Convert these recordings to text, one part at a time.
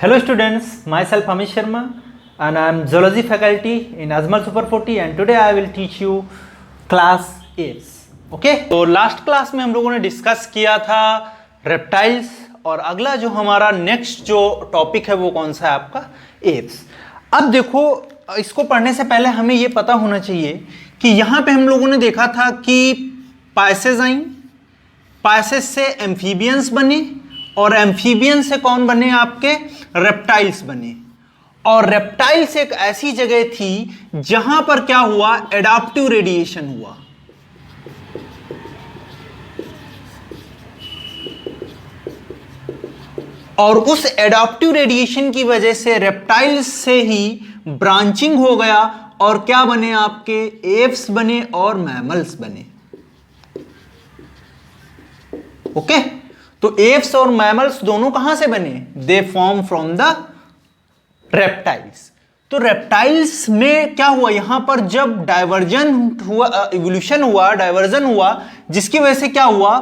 Hello students, myself Amit Sharma and I am zoology faculty in Ajmal Super 40 and today I will teach you class apes. Okay? तो last class में हम लोगों ने discuss किया था reptiles और अगला जो हमारा नेक्स्ट जो टॉपिक है वो कौन सा है आपका एप्स। अब देखो इसको पढ़ने से पहले हमें ये पता होना चाहिए कि यहाँ पे हम लोगों ने देखा था कि पाइसेस आई, पाइसेस से एम्फीबियंस बने और एम्फीबियन से कौन बने आपके रेप्टाइल्स बने। और रेप्टाइल्स एक ऐसी जगह थी जहां पर क्या हुआ, एडाप्टिव रेडिएशन हुआ। और उस एडाप्टिव रेडिएशन की वजह से रेप्टाइल्स से ही ब्रांचिंग हो गया और क्या बने आपके एप्स बने और मैमल्स बने। ओके तो एप्स और मैमल्स दोनों कहां से बने, they form from the reptiles. तो रेप्टाइल्स में क्या हुआ, यहां पर जब डाइवर्जन हुआ, इवोल्यूशन हुआ, डाइवर्जन हुआ, जिसकी वजह से क्या हुआ,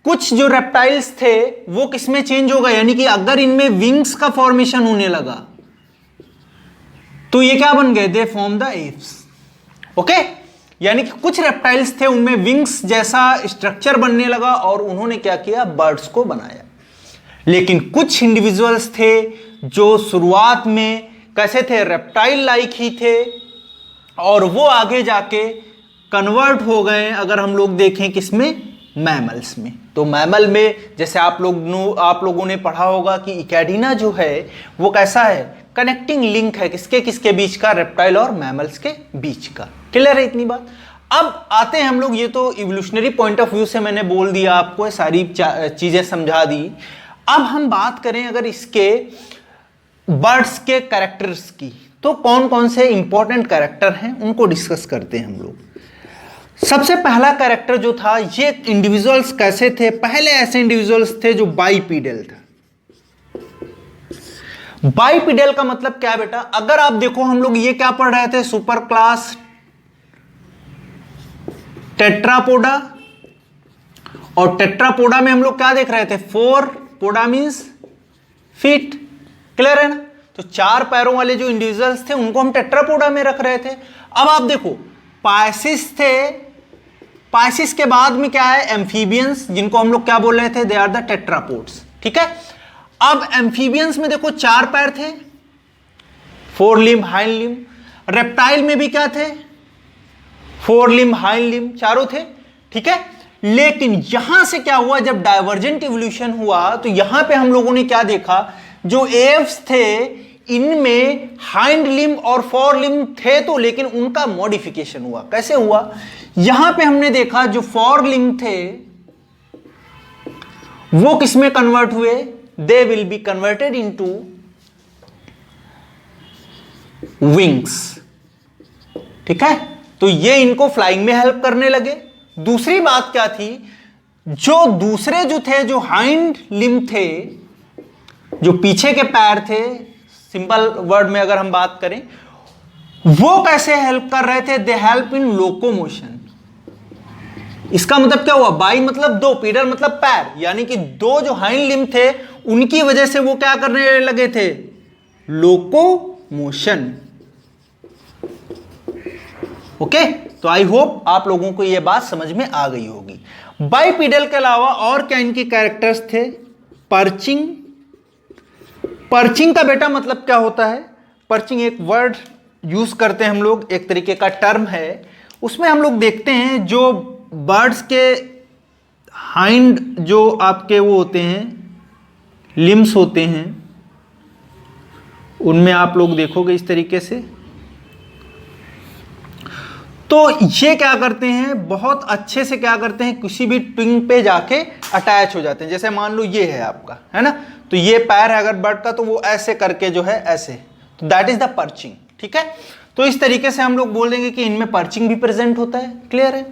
कुछ जो रेप्टाइल्स थे वो किसमें चेंज हो गए, यानी कि अगर इनमें विंग्स का फॉर्मेशन होने लगा तो ये क्या बन गए, they form the apps. Okay यानी कि कुछ रेप्टाइल्स थे उनमें विंग्स जैसा स्ट्रक्चर बनने लगा और उन्होंने क्या किया, बर्ड्स को बनाया। लेकिन कुछ इंडिविजुअल्स थे जो शुरुआत में कैसे थे, रेप्टाइल लाइक ही थे और वो आगे जाके कन्वर्ट हो गए, अगर हम लोग देखें किसमें, मैमल्स में। तो मैमल में जैसे आप लोगों ने पढ़ा होगा कि इकैडिना जो है वो कैसा है, कनेक्टिंग लिंक है किसके किसके बीच का, रेप्टाइल और मैमल्स के बीच का। क्लियर है इतनी बात। अब आते हैं हम लोग, ये तो इवोल्यूशनरी पॉइंट ऑफ व्यू से मैंने बोल दिया आपको, सारी चीजें समझा दी। अब हम बात करें अगर इसके बर्ड्स के कैरेक्टर्स की, तो कौन कौन से इंपॉर्टेंट कैरेक्टर हैं उनको डिस्कस करते हैं हम लोग। सबसे पहला कैरेक्टर जो था, ये इंडिविजुअल्स कैसे थे, पहले ऐसे इंडिविजुअल्स थे जो बाइपीडल था। बाइपीडल का मतलब क्या है बेटा, अगर आप देखो हम लोग ये क्या पढ़ रहे थे, सुपर क्लास टेट्रापोडा, और टेट्रापोडा में हम लोग क्या देख रहे थे, 4 पोडा मींस फीट। क्लियर है ना। तो 4 पैरों वाले जो इंडिविजुअल्स थे उनको हम टेट्रापोडा में रख रहे थे। अब आप देखो पाइसिस थे, पाइसिस के बाद में क्या है, एम्फीबियंस, जिनको हम लोग क्या बोल रहे थे, दे आर द टेट्रापोड्स। ठीक है। अब एम्फीबियंस में देखो 4 पैर थे, 4 लिम्ब, हाइंड लिम्ब। रेप्टाइल में भी क्या थे, 4 लिम्ब, हाइंड लिम्ब, चारों थे। ठीक है। लेकिन यहां से क्या हुआ, जब डाइवर्जेंट इवोल्यूशन हुआ तो यहां पे हम लोगों ने क्या देखा, जो एप्स थे इनमें हाइंड लिम्ब और 4 लिम्ब थे तो, लेकिन उनका मॉडिफिकेशन हुआ। कैसे हुआ, यहां पे हमने देखा जो 4 लिम्ब थे वो किसमें कन्वर्ट हुए, they will be converted into wings. ठीक है। तो ये इनको फ्लाइंग में हेल्प करने लगे। दूसरी बात क्या थी, जो दूसरे जो थे, जो हाइंड लिम्ब थे, जो पीछे के पैर थे, सिंपल वर्ड में अगर हम बात करें, वो कैसे हेल्प कर रहे थे, दे हेल्प इन लोकोमोशन। इसका मतलब क्या हुआ, बाई मतलब 2, पीडल मतलब पैर, यानी कि 2 जो हाइंड लिम्ब थे उनकी वजह से वो क्या करने लगे थे, लोकोमोशन। ओके तो आई होप आप लोगों को यह बात समझ में आ गई होगी। बाइपीडल के अलावा और क्या इनके कैरेक्टर्स थे, पर्चिंग। पर्चिंग का बेटा मतलब क्या होता है, पर्चिंग एक वर्ड यूज करते हैं हम लोग, एक तरीके का टर्म है। उसमें हम लोग देखते हैं जो बर्ड्स के हाइंड जो आपके वो होते हैं, लिम्स होते हैं, उनमें आप लोग देखोगे इस तरीके से, तो ये क्या करते हैं, बहुत अच्छे से क्या करते हैं, किसी भी ट्विंग पे जाके अटैच हो जाते हैं। जैसे मान लो ये है आपका, है ना, तो ये पैर है अगर बर्ड का, तो वो ऐसे करके जो है ऐसे, तो दैट इज द पर्चिंग। ठीक है। तो इस तरीके से हम लोग बोल देंगे कि इनमें पर्चिंग भी प्रेजेंट होता है। क्लियर है।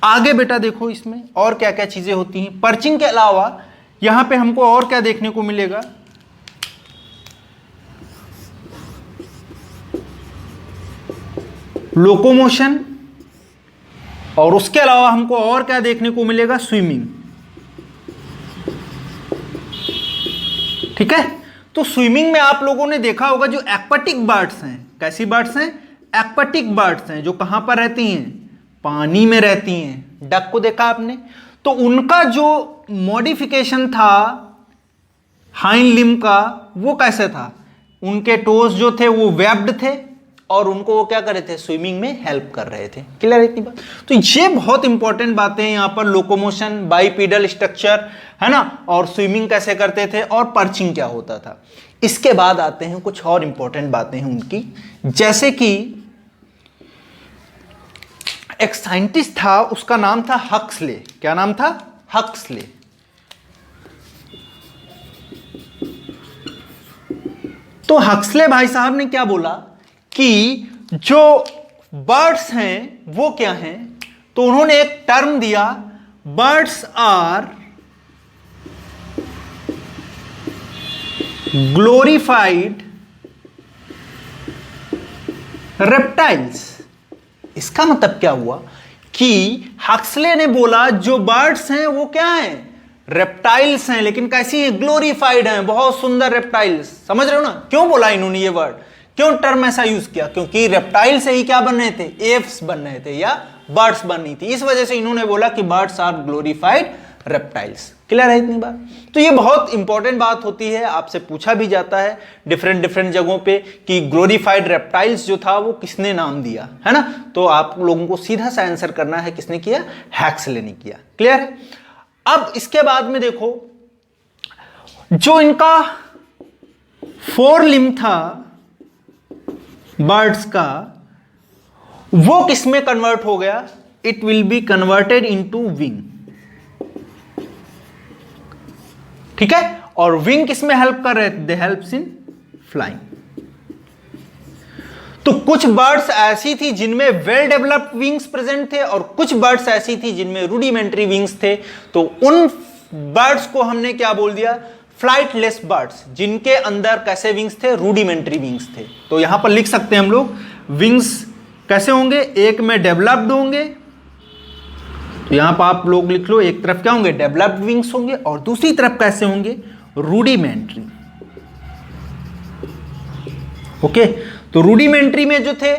आगे बेटा देखो इसमें और क्या क्या चीजें होती हैं। पर्चिंग के अलावा यहां पे हमको और क्या देखने को मिलेगा, लोकोमोशन, और उसके अलावा हमको और क्या देखने को मिलेगा, स्विमिंग। ठीक है। तो स्विमिंग में आप लोगों ने देखा होगा जो एक्वाटिक बर्ड्स हैं, कैसी बर्ड्स हैं? एक्वाटिक बर्ड्स हैं, जो कहां पर रहती हैं? पानी में रहती हैं। डक को देखा आपने? तो उनका जो मॉडिफिकेशन था हाइंड लिम्ब का, वो कैसे था? उनके टोज जो थे वो वेब्ड थे और उनको वो क्या कर रहे थे? स्विमिंग में हेल्प कर रहे थे। क्लियर है इतनी बात? तो ये बहुत इंपॉर्टेंट बातें हैं यहाँ पर, लोकोमोशन, बाइपीडल स्ट्रक्चर, है ना, और स्विमिंग कैसे करते थे और पर्चिंग क्या होता था। इसके बाद आते हैं कुछ और इंपॉर्टेंट बातें हैं उनकी, जैसे कि एक साइंटिस्ट था, उसका नाम था हक्सले। क्या नाम था? हक्सले। तो हक्सले भाई साहब ने क्या बोला कि जो बर्ड्स हैं वो क्या हैं? तो उन्होंने एक टर्म दिया, बर्ड्स आर ग्लोरीफाइड रेप्टाइल्स। इसका मतलब क्या हुआ कि हक्सले ने बोला जो बर्ड्स हैं वो क्या हैं? रेप्टाइल्स हैं, लेकिन कैसी हैं? ग्लोरीफाइड हैं, बहुत सुंदर रेप्टाइल्स। समझ रहे हो ना क्यों बोला इन्होंने ये वर्ड, क्यों टर्म ऐसा यूज किया? क्योंकि रेप्टाइल से ही क्या बन रहे थे? एप्स बन रहे थे या बर्ड्स बन रही थी, इस वजह से इन्होंने बोला कि birds are glorified reptiles. Clear है इतनी बात? तो ये बहुत इंपॉर्टेंट बात होती है, आपसे पूछा भी जाता है डिफरेंट डिफरेंट जगहों पे कि ग्लोरीफाइड रेप्टाइल्स जो था वो किसने नाम दिया, है ना। तो आप लोगों को सीधा सा आंसर करना है, किसने किया? हक्सले ने किया। क्लियर है? अब इसके बाद में देखो, जो इनका फोर लिम्ब था बर्ड्स का, वो किसमें कन्वर्ट हो गया? It will be converted into wing. ठीक है? और विंग किसमें हेल्प कर रहे थे? दे हेल्प्स इन फ्लाइंग। तो कुछ बर्ड्स ऐसी थी जिनमें वेल डेवलप्ड विंग्स प्रेजेंट थे और कुछ बर्ड्स ऐसी थी जिनमें रूडिमेंट्री विंग्स थे। तो उन बर्ड्स को हमने क्या बोल दिया? फ्लाइटलेस बर्ड्स, जिनके अंदर कैसे विंग्स थे? रूडिमेंट्री विंग्स थे। तो यहां पर लिख सकते हैं हम लोग, विंग्स कैसे होंगे? एक में डेवलप्ड होंगे, तो यहां पर आप लोग लिख लो, एक तरफ क्या होंगे? डेवलप्ड विंग्स होंगे, और दूसरी तरफ कैसे होंगे? रूडिमेंट्री। ओके, तो रूडिमेंट्री में जो थे,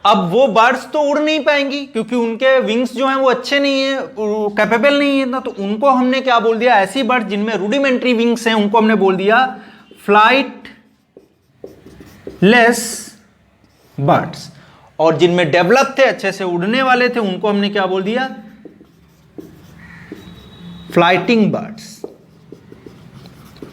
अब वो बर्ड्स तो उड़ नहीं पाएंगी क्योंकि उनके विंग्स जो हैं वो अच्छे नहीं है, कैपेबल नहीं है ना। तो उनको हमने क्या बोल दिया? ऐसी बर्ड्स जिनमें रूडिमेंट्री विंग्स हैं उनको हमने बोल दिया फ्लाइट लेस बर्ड्स, और जिनमें डेवलप थे, अच्छे से उड़ने वाले थे, उनको हमने क्या बोल दिया? Flighting birds.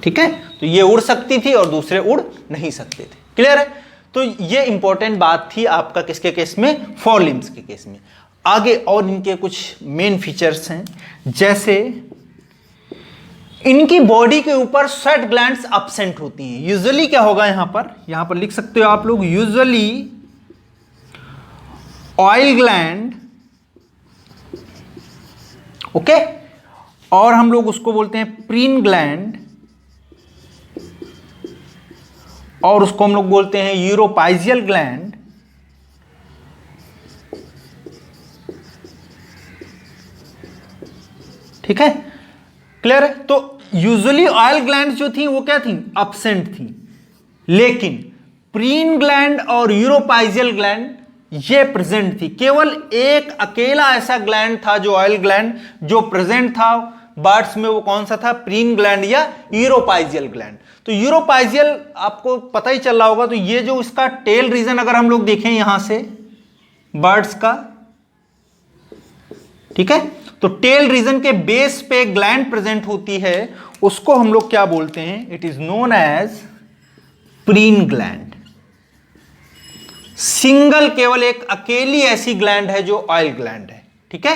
ठीक है? तो ये उड़ सकती थी और दूसरे उड़ नहीं सकते थे। क्लियर है? तो ये इंपॉर्टेंट बात थी आपका किसके केस में? फोर लिम्ब्स के केस में। आगे और इनके कुछ मेन फीचर्स हैं, जैसे इनकी बॉडी के ऊपर स्वेट ग्लैंड्स एब्सेंट होती हैं। यूजुअली क्या होगा? यहां पर लिख सकते हो आप लोग, यूजुअली ऑयल ग्लैंड, ओके, और हम लोग उसको बोलते हैं प्रीन ग्लैंड, और उसको हम लोग बोलते हैं यूरोपाइजियल ग्लैंड, ठीक है? क्लियर है? तो यूजुअली ऑयल ग्लैंड जो थी वो क्या थी? एब्सेंट थी, लेकिन प्रीन ग्लैंड और यूरोपाइजियल ग्लैंड ये प्रेजेंट थी। केवल एक अकेला ऐसा ग्लैंड था जो ऑयल ग्लैंड जो प्रेजेंट था बर्ड्स में, वो कौन सा था? प्रीन ग्लैंड या यूरोपाइजियल ग्लैंड। तो यूरोपाइजियल आपको पता ही चल रहा होगा। तो ये जो इसका टेल रीजन अगर हम लोग देखें यहां से बर्ड्स का, ठीक है, तो टेल रीजन के बेस पे ग्लैंड प्रेजेंट होती है, उसको हम लोग क्या बोलते हैं? It is known as preen gland. Single, केवल एक अकेली ऐसी ग्लैंड है जो ऑयल ग्लैंड है। ठीक है?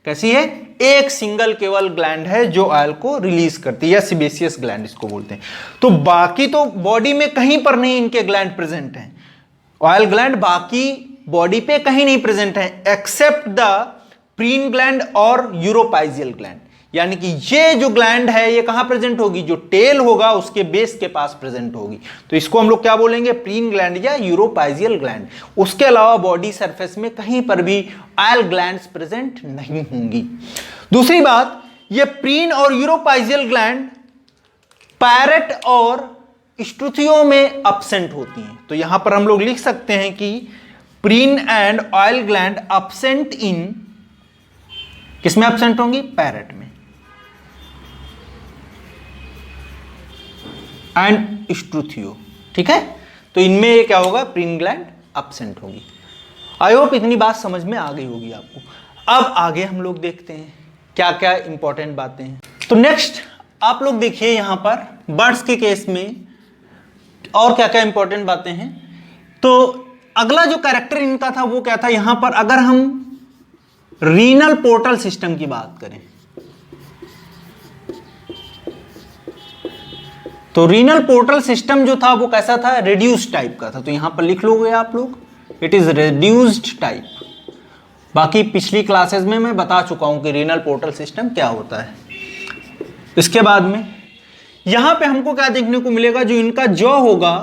कैसी है? एक सिंगल केवल ग्लैंड है जो ऑयल को रिलीज करती है, या सिबेसियस ग्लैंड इसको बोलते हैं। तो बाकी तो बॉडी में कहीं पर नहीं इनके ग्लैंड प्रेजेंट हैं। ऑयल ग्लैंड बाकी बॉडी पे कहीं नहीं प्रेजेंट है एक्सेप्ट द प्रीन ग्लैंड और यूरोपाइजियल ग्लैंड। यानी कि ये जो ग्लैंड है ये कहां प्रेजेंट होगी? जो टेल होगा उसके बेस के पास प्रेजेंट होगी। तो इसको हम लोग क्या बोलेंगे? प्रीन ग्लैंड या यूरोपाइजियल ग्लैंड। उसके अलावा बॉडी सरफेस में कहीं पर भी ऑयल ग्लैंड्स प्रेजेंट नहीं होंगी। दूसरी बात, ये प्रीन और यूरोपाइजियल ग्लैंड पैरेट और स्टुथियो में absent होती हैं। तो यहां पर हम लोग लिख सकते हैं कि preen and oil gland absent इन, किसमें absent होंगी? पैरेट में। एंड स्टुथियो, ठीक है। तो इनमें ये क्या होगा? प्रीन ग्लैंड absent होगी। आई होप इतनी बात समझ में आ गई होगी आपको। अब आगे हम लोग देखते हैं क्या क्या इंपॉर्टेंट बातें हैं। तो नेक्स्ट आप लोग देखिए यहां पर बर्ड्स के केस में और क्या क्या इंपॉर्टेंट बातें हैं। तो अगला जो कैरेक्टर इनका था वो क्या था? यहां पर अगर हम रीनल पोर्टल सिस्टम की बात करें तो रीनल पोर्टल सिस्टम जो था वो कैसा था? रिड्यूस्ड टाइप का था। तो यहां पर लिख लोगे आप लोग, इट इज रिड्यूस्ड टाइप। बाकी पिछली क्लासेस में मैं बता चुका हूं कि रीनल पोर्टल सिस्टम क्या होता है। इसके बाद में यहां पे हमको क्या देखने को मिलेगा? जो इनका जॉ होगा,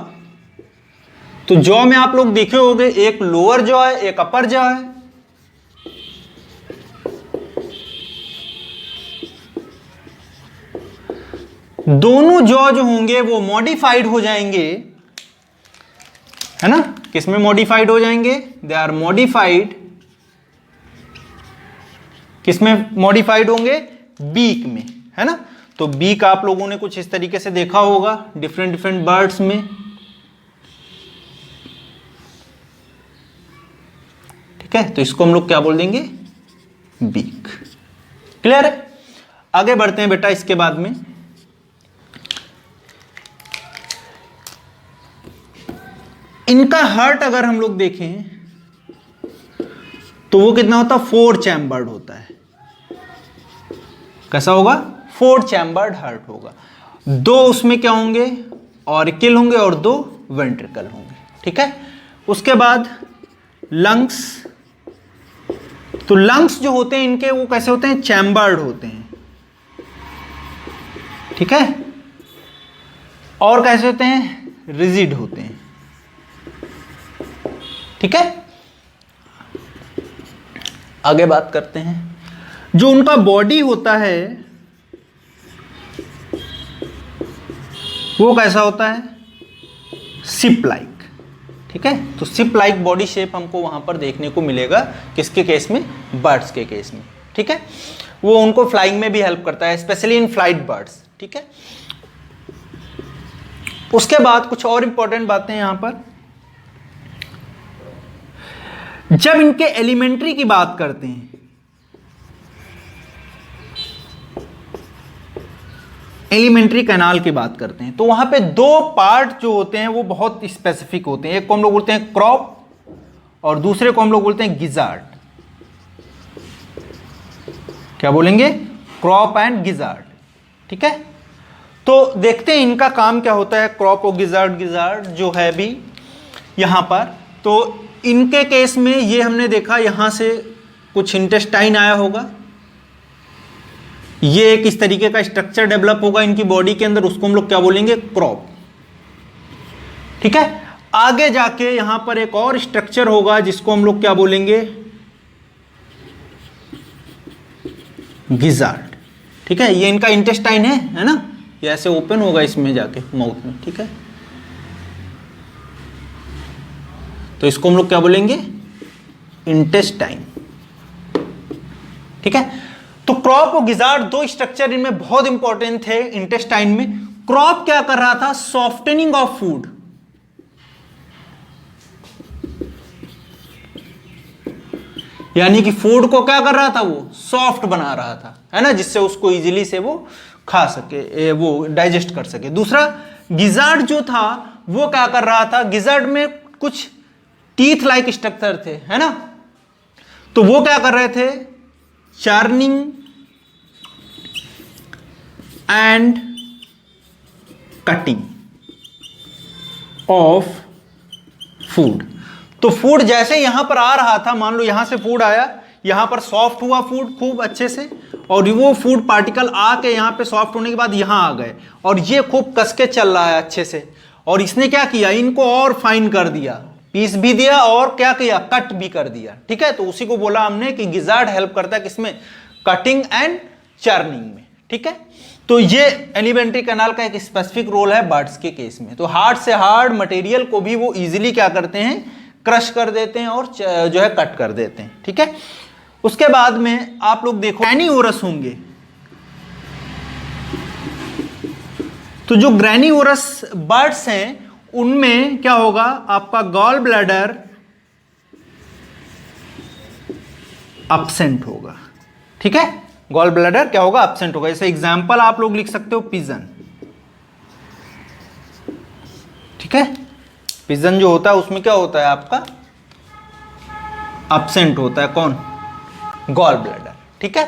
तो जॉ में आप लोग देखे होंगे एक लोअर जॉ है, एक अपर जॉ है। दोनों जॉ जो होंगे वो मॉडिफाइड हो जाएंगे, है ना? किसमें मॉडिफाइड हो जाएंगे? दे आर मॉडिफाइड, किसमें मॉडिफाइड होंगे? बीक में, है ना? तो बीक आप लोगों ने कुछ इस तरीके से देखा होगा डिफरेंट डिफरेंट बर्ड्स में, ठीक है। तो इसको हम लोग क्या बोल देंगे? बीक। क्लियर है? आगे बढ़ते हैं बेटा। इसके बाद में इनका हार्ट अगर हम लोग देखें तो वो कितना होता? 4 चैम्बर्ड होता है। कैसा होगा? 4 चैम्बर्ड हार्ट होगा। 2 उसमें क्या होंगे? ऑरिकल होंगे और 2 वेंट्रिकल होंगे, ठीक है। उसके बाद लंग्स, तो लंग्स जो होते हैं इनके वो कैसे होते हैं? चैम्बर्ड होते हैं, ठीक है। और कैसे होते हैं? रिजिड होते हैं, ठीक है। आगे बात करते हैं। जो उनका बॉडी होता है वो कैसा होता है? सिप लाइक, ठीक है। तो सिप लाइक बॉडी शेप हमको वहां पर देखने को मिलेगा। किसके केस में? बर्ड्स के केस में, ठीक है। वो उनको फ्लाइंग में भी हेल्प करता है, स्पेशली इन फ्लाइट बर्ड्स, ठीक है। उसके बाद कुछ और इंपॉर्टेंट बातें यहां पर, जब इनके एलिमेंट्री की बात करते हैं, एलिमेंट्री कैनाल की बात करते हैं, तो वहां पे 2 पार्ट जो होते हैं वो बहुत स्पेसिफिक होते हैं। एक को हम लोग बोलते हैं क्रॉप और दूसरे को हम लोग बोलते हैं गिजार्ड। क्या बोलेंगे? क्रॉप एंड गिजार्ड, ठीक है। तो देखते हैं इनका काम क्या होता है, क्रॉप और गिजार्ड। गिजार्ड जो है भी यहां पर, तो इनके केस में ये हमने देखा यहां से कुछ इंटेस्टाइन आया होगा, ये एक इस तरीके का स्ट्रक्चर डेवलप होगा इनकी बॉडी के अंदर, उसको हम लोग क्या बोलेंगे? क्रॉप, ठीक है। आगे जाके यहां पर एक और स्ट्रक्चर होगा जिसको हम लोग क्या बोलेंगे? गिजार्ड, ठीक है। ये इनका इंटेस्टाइन है ना? ये ऐसे ओपन होगा इसमें जाके माउथ में, ठीक है। तो इसको हम लोग क्या बोलेंगे? इंटेस्टाइन, ठीक है। तो क्रॉप और गिजार्ड 2 स्ट्रक्चर इनमें बहुत इंपॉर्टेंट थे इंटेस्टाइन में। क्रॉप क्या कर रहा था? सॉफ्टनिंग ऑफ फूड, यानी कि फूड को क्या कर रहा था? वो सॉफ्ट बना रहा था, है ना, जिससे उसको इजीली से वो खा सके, वो डाइजेस्ट कर सके। दूसरा गिजार्ड जो था वो क्या कर रहा था? गिजार्ड में कुछ टीथ लाइक स्ट्रक्चर थे, है ना, तो वो क्या कर रहे थे? चार्निंग एंड कटिंग ऑफ फूड। तो फूड जैसे यहां पर आ रहा था, मान लो यहां से फूड आया, यहां पर सॉफ्ट हुआ फूड खूब अच्छे से, और वो फूड पार्टिकल आके यहां पे सॉफ्ट होने के बाद यहां आ गए, और ये खूब कसके चल रहा है अच्छे से, और इसने क्या किया? इनको और फाइन कर दिया, पीस भी दिया और क्या किया? कट भी कर दिया, ठीक है। तो उसी को बोला हमने कि गिजार्ड हेल्प करता है किसमें? कटिंग एंड चर्निंग में, ठीक है। तो ये एलिमेंट्री कैनाल का एक स्पेसिफिक रोल है बर्ड्स के केस में। तो हार्ड से हार्ड मटेरियल को भी वो इजीली क्या करते हैं, क्रश कर देते हैं और जो है कट कर देते हैं, ठीक है। उसके बाद में आप लोग देखो ग्रैनीओरस होंगे, तो जो ग्रैनीओरस बर्ड्स हैं उनमें क्या होगा, आपका गॉल ब्लैडर एब्सेंट होगा, ठीक है। गॉल ब्लैडर क्या होगा, एब्सेंट होगा। जैसे एग्जांपल आप लोग लिख सकते हो पिजन, ठीक है। पिजन जो होता है उसमें क्या होता है आपका, एब्सेंट होता है कौन, गॉल ब्लैडर, ठीक है।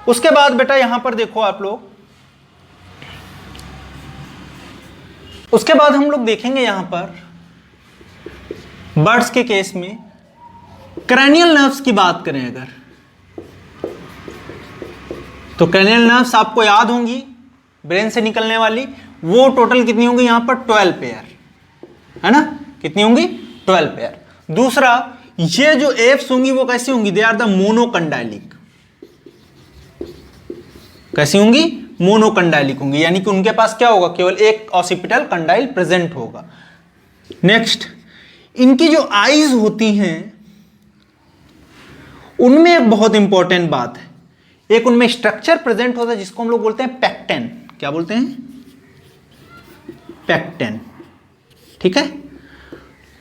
उसके बाद बेटा यहां पर देखो आप लोग, उसके बाद हम लोग देखेंगे यहां पर बर्ड्स के केस में क्रैनियल नर्व्स की बात करें अगर, तो क्रैनियल नर्व्स आपको याद होंगी ब्रेन से निकलने वाली, वो टोटल कितनी होंगी यहां पर 12 पेयर, है ना, कितनी होंगी 12 पेयर। दूसरा, ये जो एप्स होंगी वो कैसी होंगी, दे आर द मोनोकंडाइलिक, कैसी होंगी, मोनोकंडाइलिक होंगी, यानी कि उनके पास क्या होगा, केवल एक ऑसिपिटल कंडाइल प्रेजेंट होगा। नेक्स्ट, इनकी जो आईज होती हैं उनमें एक बहुत इंपॉर्टेंट बात है, एक उनमें स्ट्रक्चर प्रेजेंट होता है जिसको हम लोग बोलते हैं पेक्टेन, क्या बोलते हैं, पेक्टेन, ठीक है।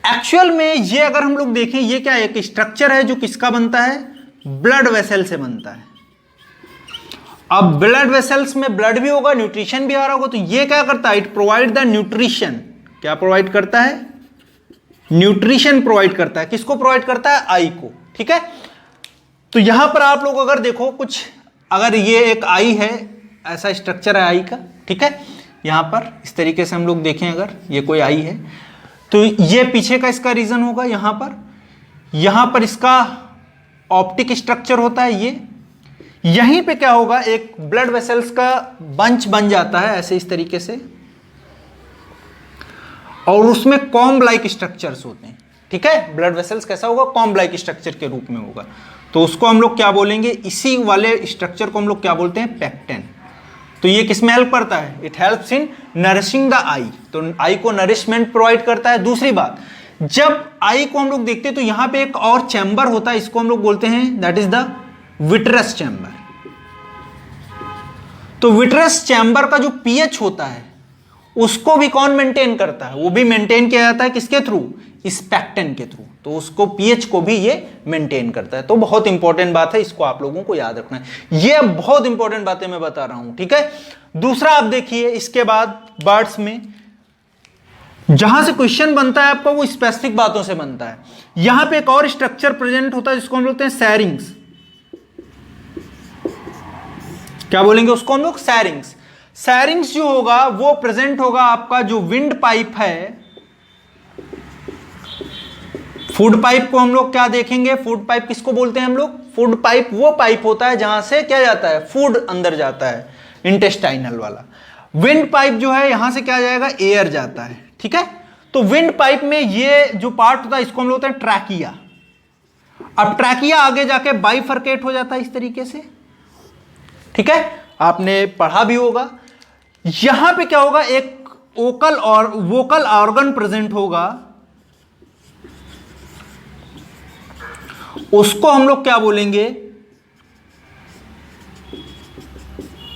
एक्चुअल में ये अगर हम लोग देखें, ये क्या एक स्ट्रक्चर है जो किसका बनता है, ब्लड वेसल से बनता है। अब ब्लड वेसल्स में ब्लड भी होगा, न्यूट्रिशन भी आ रहा होगा, तो ये क्या करता है, इट प्रोवाइड द न्यूट्रिशन, क्या प्रोवाइड करता है, न्यूट्रिशन प्रोवाइड करता है, किसको प्रोवाइड करता है, आई को, ठीक है। तो यहां पर आप लोग अगर देखो कुछ, अगर ये एक आई है, ऐसा स्ट्रक्चर है आई का, ठीक है, यहां पर इस तरीके से हम लोग देखें, अगर ये कोई आई है तो ये पीछे का इसका रीजन होगा, यहां पर इसका ऑप्टिक स्ट्रक्चर होता है, ये यहीं पे क्या होगा, एक ब्लड वेसल्स का बंच बन जाता है ऐसे इस तरीके से, और उसमें कॉम्ब लाइक स्ट्रक्चर्स होते हैं, ठीक है। ब्लड वेसल्स कैसा होगा, कॉम्ब लाइक स्ट्रक्चर के रूप में होगा, तो उसको हम लोग क्या बोलेंगे, इसी वाले स्ट्रक्चर को हम लोग क्या बोलते हैं, पेक्टेन। तो ये किसमें हेल्प करता है, it helps in nourishing the eye, तो आई को नरिशमेंट प्रोवाइड करता है। दूसरी बात, जब आई को हम लोग देखते हैं तो यहां पे एक और चैम्बर होता है, इसको हम लोग बोलते हैं, that is the vitreous chamber. तो विट्रस चैम्बर का जो पीएच होता है उसको भी कौन मेंटेन करता है, वो भी मेंटेन किया जाता है किसके थ्रू, इस पेक्टेन के थ्रू, तो उसको पीएच को भी ये मेंटेन करता है। तो बहुत इंपॉर्टेंट बात है, इसको आप लोगों को याद रखना है, ये बहुत इंपॉर्टेंट बातें मैं बता रहा हूं, ठीक है। दूसरा आप देखिए, इसके बाद बर्ड्स में जहां से क्वेश्चन बनता है आपका वो स्पेसिफिक बातों से बनता है। यहां पे एक और स्ट्रक्चर प्रेजेंट होता है जिसको हम बोलते हैं सैरिंग्स, क्या बोलेंगे उसको हम लोग, सैरिंग्स। सैरिंग्स जो होगा वो प्रेजेंट होगा आपका जो विंड पाइप है, फूड पाइप को हम लोग क्या देखेंगे, फूड पाइप किसको बोलते हैं हम लोग, फूड पाइप वो पाइप होता है जहां से क्या जाता है, फूड अंदर जाता है, इंटेस्टाइनल वाला। विंड पाइप जो है यहां से क्या जाएगा, एयर जाता है, ठीक है। तो विंड पाइप में ये जो पार्ट होता है इसको हम लोग बोलते हैं ट्रैकिया। अब ट्रैकिया आगे जाके बाइफरकेट हो जाता है इस तरीके से, ठीक है, आपने पढ़ा भी होगा। यहां पे क्या होगा, एक ओकल और वोकल ऑर्गन प्रेजेंट होगा, उसको हम लोग क्या बोलेंगे,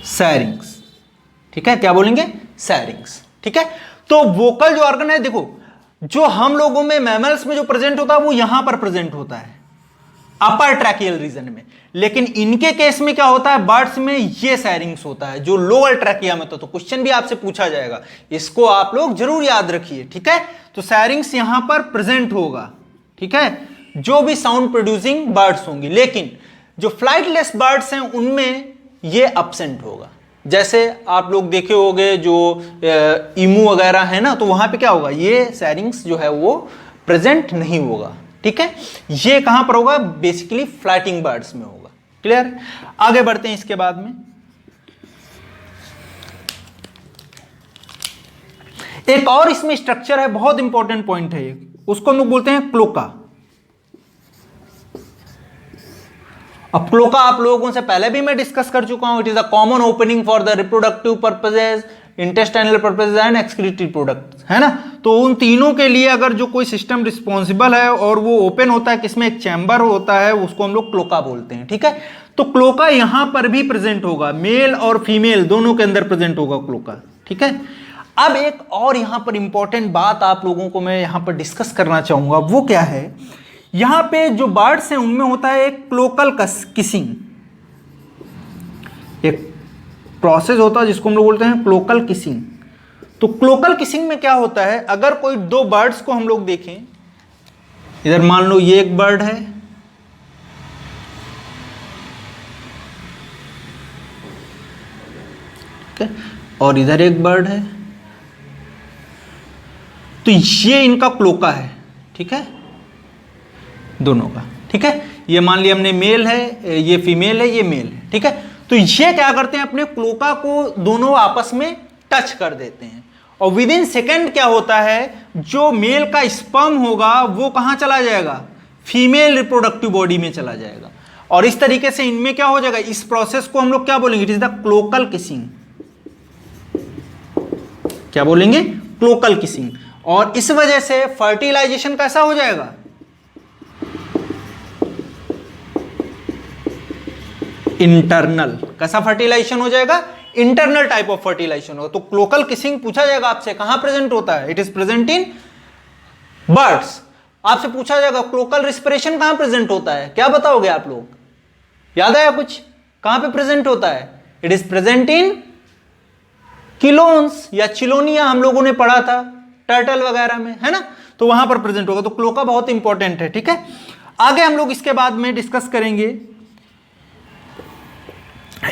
सैरिंग्स, ठीक है, क्या बोलेंगे, सैरिंग्स, ठीक है। तो वोकल जो ऑर्गन है, देखो जो हम लोगों में मैमल्स में जो प्रेजेंट होता है वो यहां पर प्रेजेंट होता है अपर ट्रैकियल रीजन में, लेकिन इनके केस में क्या होता है, बर्ड्स में ये सैरिंग्स होता है जो लोअर ट्रैकिया में। तो क्वेश्चन भी आपसे पूछा जाएगा, इसको आप लोग जरूर याद रखिए, ठीक है। तो सैरिंग्स यहां पर प्रेजेंट होगा, ठीक है, जो भी साउंड प्रोड्यूसिंग बर्ड्स होंगी, लेकिन जो फ्लाइटलेस बर्ड्स हैं उनमें ये एब्सेंट होगा। जैसे आप लोग देखे होंगे जो ईमू वगैरह है ना, तो वहां पे क्या होगा, ये सैरिंग्स जो है वो प्रेजेंट नहीं होगा, ठीक है। ये कहां पर होगा, बेसिकली फ्लाइटिंग बर्ड्स में होगा, क्लियर। आगे बढ़ते हैं, इसके बाद में एक और इसमें स्ट्रक्चर है, बहुत इंपॉर्टेंट पॉइंट है ये, उसको हम लोग बोलते हैं क्लोका। अब क्लोका आप लोगों से पहले भी मैं डिस्कस कर चुका हूं, it is a common opening for the reproductive purposes, intestinal purposes and excretory product, है ना। तो उन तीनों के लिए अगर जो कोई सिस्टम रिस्पॉन्सिबल है और वो ओपन होता है, किसमें एक चैम्बर होता है, उसको हम लोग क्लोका बोलते हैं, ठीक है। तो क्लोका यहां पर भी प्रेजेंट होगा, मेल और फीमेल दोनों के अंदर प्रेजेंट होगा क्लोका, ठीक है। अब एक और यहां पर इंपॉर्टेंट बात आप लोगों को मैं यहां पर डिस्कस करना चाहूंगा, वो क्या है, यहां पे जो बर्ड्स हैं उनमें होता है एक क्लोकल किसिंग, एक प्रोसेस होता है जिसको हम लोग बोलते हैं क्लोकल किसिंग। तो क्लोकल किसिंग में क्या होता है, अगर कोई दो बर्ड्स को हम लोग देखें, इधर मान लो ये एक बर्ड है, ठीक है, और इधर एक बर्ड है, तो ये इनका क्लोका है, ठीक है, दोनों का, ठीक है। ये मान लिया हमने मेल है, ये फीमेल है, ये मेल है, ठीक है। तो ये क्या करते हैं, अपने क्लोका को दोनों आपस में टच कर देते हैं, और विद इन सेकेंड क्या होता है, जो मेल का स्पर्म होगा वो कहां चला जाएगा, फीमेल रिप्रोडक्टिव बॉडी में चला जाएगा, और इस तरीके से इनमें क्या हो जाएगा, इस प्रोसेस को हम लोग क्या बोलेंगे, it is the cloacal kissing. क्या बोलेंगे, क्लोकल किसिंग। और इस वजह से फर्टिलाइजेशन कैसा हो जाएगा, इंटरनल। कैसा फर्टिलाइजेशन हो जाएगा, इंटरनल टाइप ऑफ फर्टिलाइजेशन होगा। तो क्लोकल किसिंग पूछा जाएगा आपसे, कहां प्रेजेंट होता है, it is present in birds. आपसे पूछा जाएगा क्लोकल रिस्पिरेशन कहां प्रेजेंट होता है, क्या बताओगे आप लोग, याद आया कुछ, कहां पे प्रेजेंट होता है, इट इज प्रेजेंट इन किलोन्स या चिलोनिया, हम लोगों ने पढ़ा था टर्टल वगैरह में, है ना। तो वहां पर प्रेजेंट होगा। तो क्लोका बहुत इंपॉर्टेंट है, ठीक है। आगे हम लोग इसके बाद में डिस्कस करेंगे।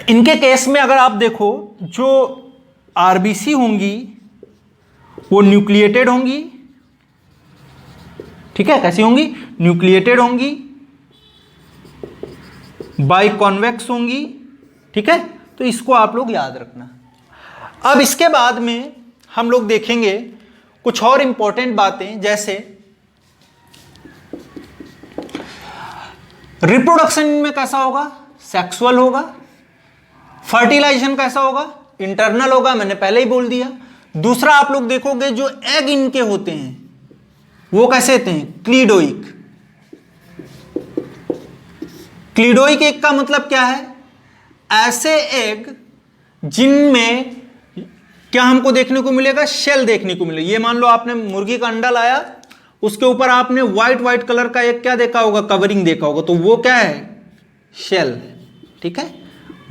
इनके केस में अगर आप देखो, जो आरबीसी होंगी वो न्यूक्लिएटेड होंगी, ठीक है, कैसी होंगी, न्यूक्लिएटेड होंगी, बाइकॉन्वेक्स होंगी, ठीक है। तो इसको आप लोग याद रखना। अब इसके बाद में हम लोग देखेंगे कुछ और इंपॉर्टेंट बातें, जैसे रिप्रोडक्शन में कैसा होगा, सेक्सुअल होगा, फर्टिलाइजेशन कैसा होगा, इंटरनल होगा, मैंने पहले ही बोल दिया। दूसरा आप लोग देखोगे जो एग इनके होते हैं वो कैसे होते हैं, क्लीडोइक। क्लीडोइक एग का मतलब क्या है, ऐसे एग जिनमें क्या हमको देखने को मिलेगा, शेल देखने को मिलेगा। ये मान लो आपने मुर्गी का अंडा लाया, उसके ऊपर आपने व्हाइट कलर का एक क्या देखा होगा, कवरिंग देखा होगा, तो वो क्या है, शेल, ठीक है,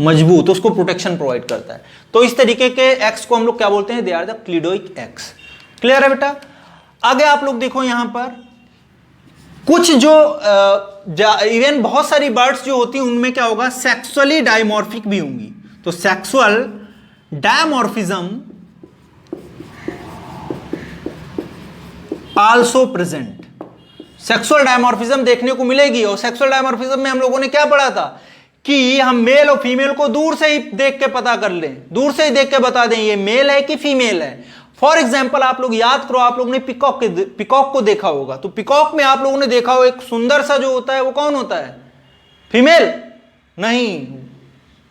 मजबूत, उसको प्रोटेक्शन प्रोवाइड करता है। तो इस तरीके के एग्स को हम लोग क्या बोलते हैं, they are the cleidoic eggs. क्लियर है बेटा। आगे आप लोग देखो, यहां पर कुछ जो इवन बहुत सारी बर्ड्स जो होती हैं उनमें क्या होगा, सेक्सुअली डायमॉर्फिक भी होंगी। तो sexual dimorphism also present, sexual dimorphism देखने को मिलेगी। और सेक्सुअल डायमॉर्फिज्म में हम लोगों ने क्या पढ़ा था कि हम मेल और फीमेल को दूर से ही देख के पता कर लें, दूर से ही देख के बता दें ये मेल है कि फीमेल है। फॉर एग्जाम्पल आप लोग याद करो, आप लोगों ने पिकॉक को देखा होगा, तो पिकॉक में आप लोगों ने देखा हो एक सुंदर सा जो होता है वो कौन होता है, फीमेल नहीं,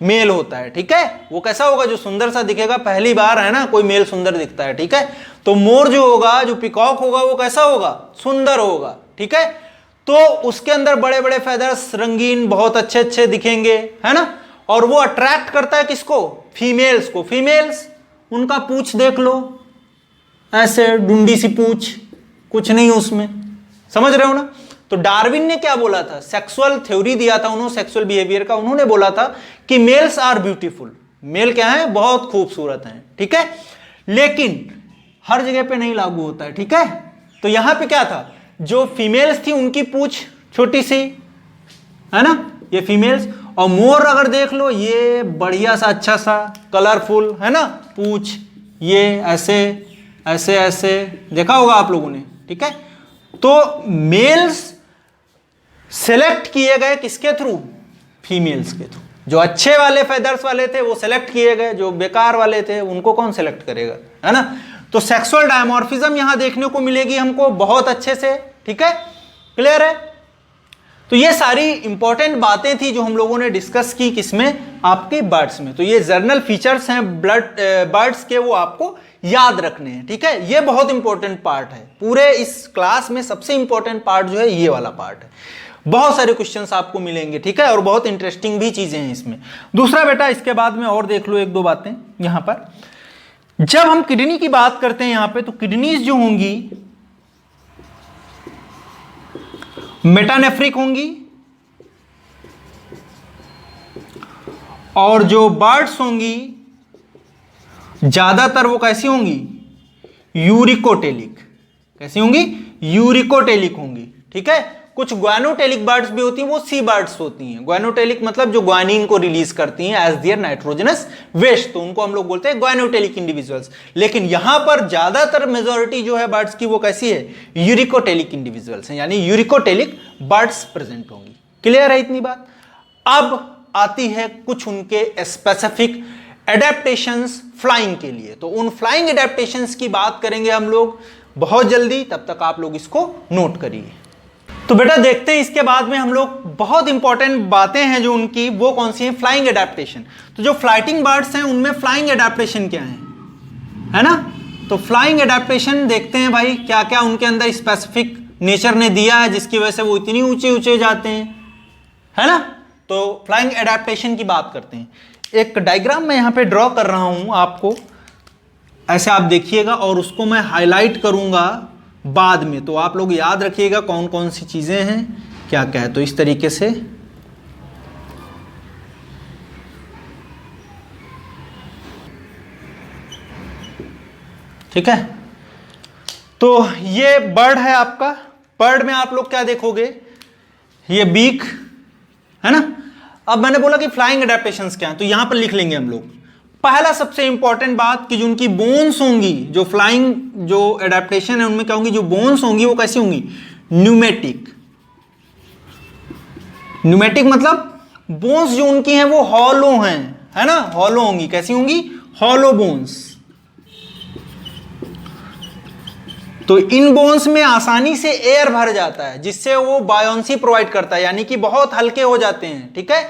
मेल होता है, ठीक है। वो कैसा होगा, जो सुंदर सा दिखेगा, पहली बार है ना कोई मेल सुंदर दिखता है, ठीक है। तो मोर जो होगा, जो पिकॉक होगा, वो कैसा होगा, सुंदर होगा, ठीक है। तो उसके अंदर बड़े बड़े फेदर्स, रंगीन, बहुत अच्छे अच्छे दिखेंगे, है ना। और वो अट्रैक्ट करता है किसको, फीमेल्स को। फीमेल्स, उनका पूंछ देख लो, ऐसे डुंडी सी पूंछ, कुछ नहीं उसमें, समझ रहे हो ना। तो डार्विन ने क्या बोला था, सेक्सुअल थ्योरी दिया था उन्होंने, सेक्सुअल बिहेवियर का। उन्होंने बोला था कि मेल्स आर ब्यूटीफुल, मेल क्या है, बहुत खूबसूरत हैं, ठीक है। लेकिन हर जगह पे नहीं लागू होता है, ठीक है। तो यहां पे क्या था, जो फीमेल्स थी उनकी पूंछ छोटी सी, है ना, ये फीमेल्स। और मोर अगर देख लो, ये बढ़िया सा अच्छा सा कलरफुल, है ना, पूंछ, ये ऐसे ऐसे ऐसे देखा होगा आप लोगों ने, ठीक है। तो मेल्स सेलेक्ट किए गए किसके थ्रू, फीमेल्स के थ्रू। जो अच्छे वाले फेदर्स वाले थे वो सेलेक्ट किए गए, जो बेकार वाले थे उनको कौन सेलेक्ट करेगा, है ना। तो सेक्सुअल डायमॉर्फिज्म यहां देखने को मिलेगी हमको बहुत अच्छे से, ठीक है, क्लियर है। तो ये सारी इंपॉर्टेंट बातें थी जो हम लोगों ने डिस्कस की किसमें, आपके बर्ड्स में। तो ये जर्नल फीचर्स हैं बर्ड्स के, वो आपको याद रखने हैं, ठीक है। ये बहुत इंपॉर्टेंट पार्ट है पूरे इस क्लास में, सबसे इंपॉर्टेंट पार्ट जो है ये वाला पार्ट है। बहुत सारे क्वेश्चंस आपको मिलेंगे, ठीक है, और बहुत इंटरेस्टिंग भी चीजें हैं इसमें। दूसरा बेटा इसके बाद में और देख लो एक दो बातें यहां पर। जब हम किडनी की बात करते हैं यहां पे, तो किडनीज जो होंगी मेटानेफ्रिक होंगी, और जो बर्ड्स होंगी ज्यादातर वो कैसी होंगी, यूरिकोटेलिक। कैसी होंगी, यूरिकोटेलिक होंगी, ठीक है। कुछ ग्वानोटेलिक बर्ड्स भी होती हैं, वो सी बर्ड्स होती हैं। ग्वानोटेलिक मतलब जो ग्वानिन को रिलीज करती हैं एज देयर नाइट्रोजनस वेस्ट, तो उनको हम लोग बोलते हैं ग्वानोटेलिक इंडिविजुअल्स। लेकिन यहां पर ज्यादातर मेजॉरिटी जो है बर्ड्स की वो कैसी है, यूरिकोटेलिक इंडिविजुअल्स हैं, यानी यूरिकोटेलिक बर्ड्स प्रेजेंट होंगी। क्लियर है इतनी बात। अब आती है कुछ उनके स्पेसिफिक एडेप्टेशंस फ्लाइंग के लिए। तो उन फ्लाइंग एडेप्टेशंस की बात करेंगे हम लोग बहुत जल्दी, तब तक आप लोग इसको नोट करिए। तो बेटा देखते हैं इसके बाद में हम लोग, बहुत इंपॉर्टेंट बातें हैं जो उनकी, वो कौन सी हैं, फ्लाइंग एडेप्टेशन। तो जो फ्लाइटिंग बर्ड्स हैं उनमें फ्लाइंग एडेप्टेशन क्या है ना। तो फ्लाइंग एडेप्टेशन देखते हैं भाई, क्या क्या उनके अंदर स्पेसिफिक नेचर ने दिया है जिसकी वजह से वो इतनी ऊंचे ऊंचे जाते हैं, है ना। तो फ्लाइंग एडेप्टेशन की बात करते हैं। एक डायग्राम मैं यहां पे ड्रॉ कर रहा हूं आपको, ऐसे आप देखिएगा, और उसको मैं हाईलाइट करूंगा बाद में, तो आप लोग याद रखिएगा कौन कौन सी चीजें हैं, क्या क्या है। तो इस तरीके से ठीक है। तो ये बर्ड है आपका। बर्ड में आप लोग क्या देखोगे, ये बीक है ना। अब मैंने बोला कि फ्लाइंग एडेप्टेशंस क्या है, तो यहां पर लिख लेंगे हम लोग। पहला सबसे इंपॉर्टेंट बात कि जो उनकी बोन्स होंगी, जो फ्लाइंग जो एडेप्टेशन है उनमें क्या होंगी, जो बोन्स होंगी वो कैसी होंगी, न्यूमेटिक। न्यूमेटिक मतलब बोन्स जो उनकी हैं वो हॉलो हैं, है ना, हॉलो होंगी। कैसी होंगी, हॉलो बोन्स। तो इन बोन्स में आसानी से एयर भर जाता है, जिससे वो बायोंसी प्रोवाइड करता है, यानी कि बहुत हल्के हो जाते हैं, ठीक है।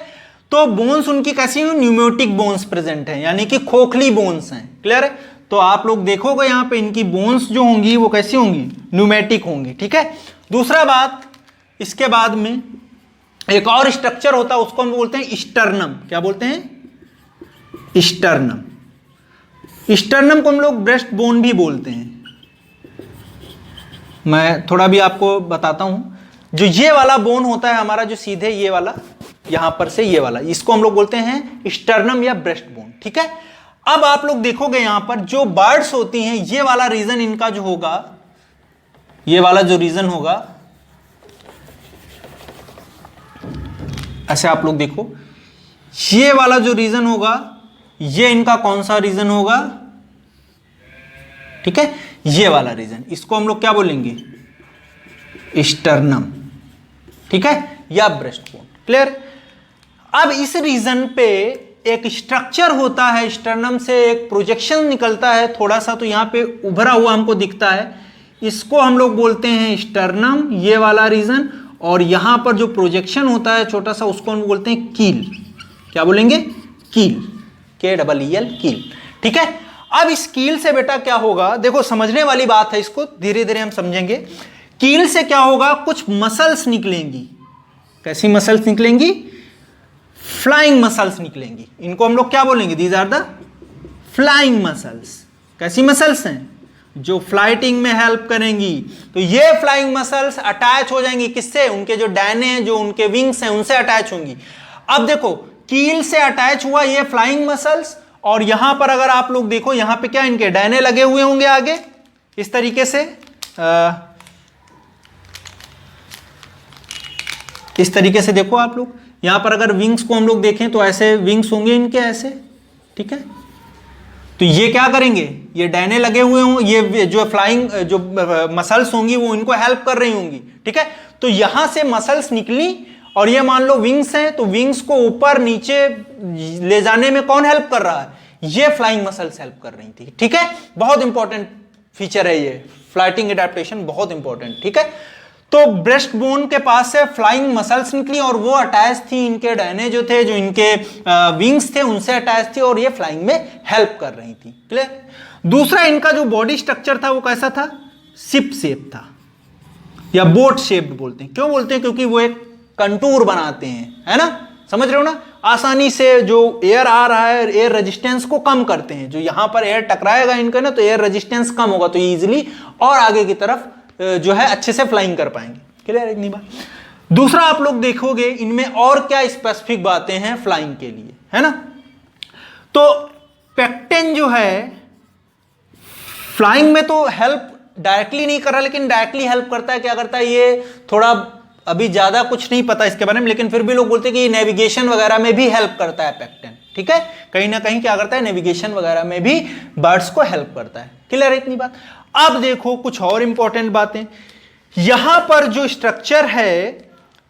तो बोन्स उनकी कैसी हैं, न्यूमेटिक बोन्स प्रेजेंट हैं, यानी कि खोखली बोन्स हैं। क्लियर है। तो आप लोग देखोगे यहां पे इनकी बोन्स जो होंगी वो कैसी होंगी, न्यूमेटिक होंगी, ठीक है। दूसरा बात, इसके बाद में एक और स्ट्रक्चर होता है, उसको हम बोलते हैं स्टर्नम। क्या बोलते हैं, स्टर्नम। स्टर्नम को हम लोग ब्रेस्ट बोन भी बोलते हैं। मैं थोड़ा भी आपको बताता हूं। जो ये वाला बोन होता है हमारा, जो सीधे ये वाला यहां पर से ये वाला, इसको हम लोग बोलते हैं स्टर्नम या ब्रेस्ट बोन, ठीक है। अब आप लोग देखोगे यहां पर जो बर्ड्स होती हैं, ये वाला रीजन इनका जो होगा, ये वाला जो रीजन होगा, ऐसे आप लोग देखो, ये वाला जो रीजन होगा, ये इनका कौन सा रीजन होगा, ठीक है, ये वाला रीजन, इसको हम लोग क्या बोलेंगे, स्टर्नम, ठीक है, या ब्रेस्ट बोन। क्लियर। अब इस रीजन पे एक स्ट्रक्चर होता है, स्टर्नम से एक प्रोजेक्शन निकलता है थोड़ा सा, तो यहां पे उभरा हुआ हमको दिखता है, इसको हम लोग बोलते हैं स्टर्नम, ये वाला रीजन। और यहां पर जो प्रोजेक्शन होता है छोटा सा, उसको हम बोलते हैं कील। क्या बोलेंगे, कील, KEEL, कील, ठीक है। अब इस कील से बेटा क्या होगा, देखो समझने वाली बात है, इसको धीरे धीरे हम समझेंगे। कील से क्या होगा, कुछ मसल्स निकलेंगी। कैसी मसल्स निकलेंगी, फ्लाइंग मसल्स निकलेंगी। इनको हम लोग क्या बोलेंगे, these are the flying muscles. कैसी मसल्स हैं, जो फ्लाइटिंग में हेल्प करेंगी। तो ये फ्लाइंग मसल्स अटैच हो जाएंगी किससे, उनके जो डैने, जो उनके विंग्स हैं, उनसे अटैच होंगी। अब देखो कील से अटैच हुआ ये फ्लाइंग मसल्स, और यहां पर अगर आप लोग देखो, यहां पे क्या इनके डैने लगे हुए होंगे आगे इस तरीके से, इस तरीके से देखो आप लोग। यहां पर अगर विंग्स को हम लोग देखें तो ऐसे विंग्स होंगे इनके, ऐसे, ठीक है। तो ये क्या करेंगे, ये डैने लगे हुए हों, ये जो फ्लाइंग जो मसल्स होंगी वो इनको हेल्प कर रही होंगी, ठीक है। तो यहां से मसल्स निकली, और ये मान लो विंग्स हैं, तो विंग्स को ऊपर नीचे ले जाने में कौन हेल्प कर रहा है, ये फ्लाइंग मसल्स हेल्प कर रही थी, ठीक है। बहुत इंपॉर्टेंट फीचर है ये, फ्लाइटिंग एडेप्टेशन बहुत इंपॉर्टेंट, ठीक है। तो ब्रेस्ट बोन के पास से फ्लाइंग मसल्स निकली और वो अटैच थी इनके डहने जो थे, जो इनके विंग्स थे उनसे अटैच थी और ये फ्लाइंग में हेल्प कर रही थी। क्लियर। दूसरा इनका जो बॉडी स्ट्रक्चर था वो कैसा था, शिप शेप था या बोट शेप्ड बोलते हैं। क्यों बोलते हैं, क्योंकि वो एक कंटूर बनाते हैं, है ना, समझ रहे हो ना, आसानी से जो एयर आ रहा है एयर रेजिस्टेंस को कम करते हैं। जो यहां पर एयर टकराएगा इनका ना तो एयर रेजिस्टेंस कम होगा, तो इजीली और आगे की तरफ जो है अच्छे से फ्लाइंग कर पाएंगे। क्लियर है इतनी बात। दूसरा आप लोग देखोगे इनमें और क्या स्पेसिफिक बातें हैं फ्लाइंग के लिए, है ना। तो पेक्टेन जो है फ्लाइंग में तो हेल्प डायरेक्टली नहीं कर रहा, लेकिन डायरेक्टली हेल्प करता है। क्या करता है ये, थोड़ा अभी ज्यादा कुछ नहीं पता इसके बारे में, लेकिन फिर भी लोग बोलते हैं कि ये नेविगेशन वगैरह में भी हेल्प करता है पेक्टेन। ठीक है, कहीं ना कहीं क्या करता है, नेविगेशन वगैरह में भी बर्ड्स को हेल्प करता है। क्लियर है इतनी बात। अब देखो कुछ और इंपॉर्टेंट बातें, यहां पर जो स्ट्रक्चर है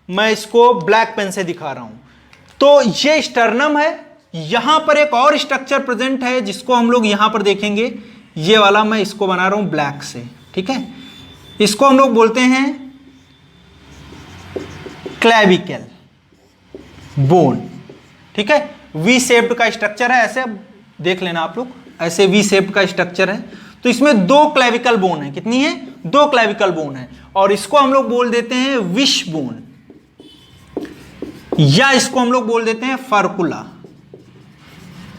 मैं इसको ब्लैक पेन से दिखा रहा हूं। तो ये स्टर्नम है, यहां पर एक और स्ट्रक्चर प्रेजेंट है जिसको हम लोग यहां पर देखेंगे। ये वाला मैं इसको बना रहा हूं ब्लैक से, ठीक है। इसको हम लोग बोलते हैं क्लेविकल बोन, ठीक है। वी शेप्ड का स्ट्रक्चर है, ऐसे देख लेना आप लोग, ऐसे वी शेप्ड का स्ट्रक्चर है। तो इसमें दो क्लेविकल बोन है, कितनी है, दो क्लेविकल बोन है, और इसको हम लोग बोल देते हैं विश बोन, या इसको हम लोग बोल देते हैं फर्कुला,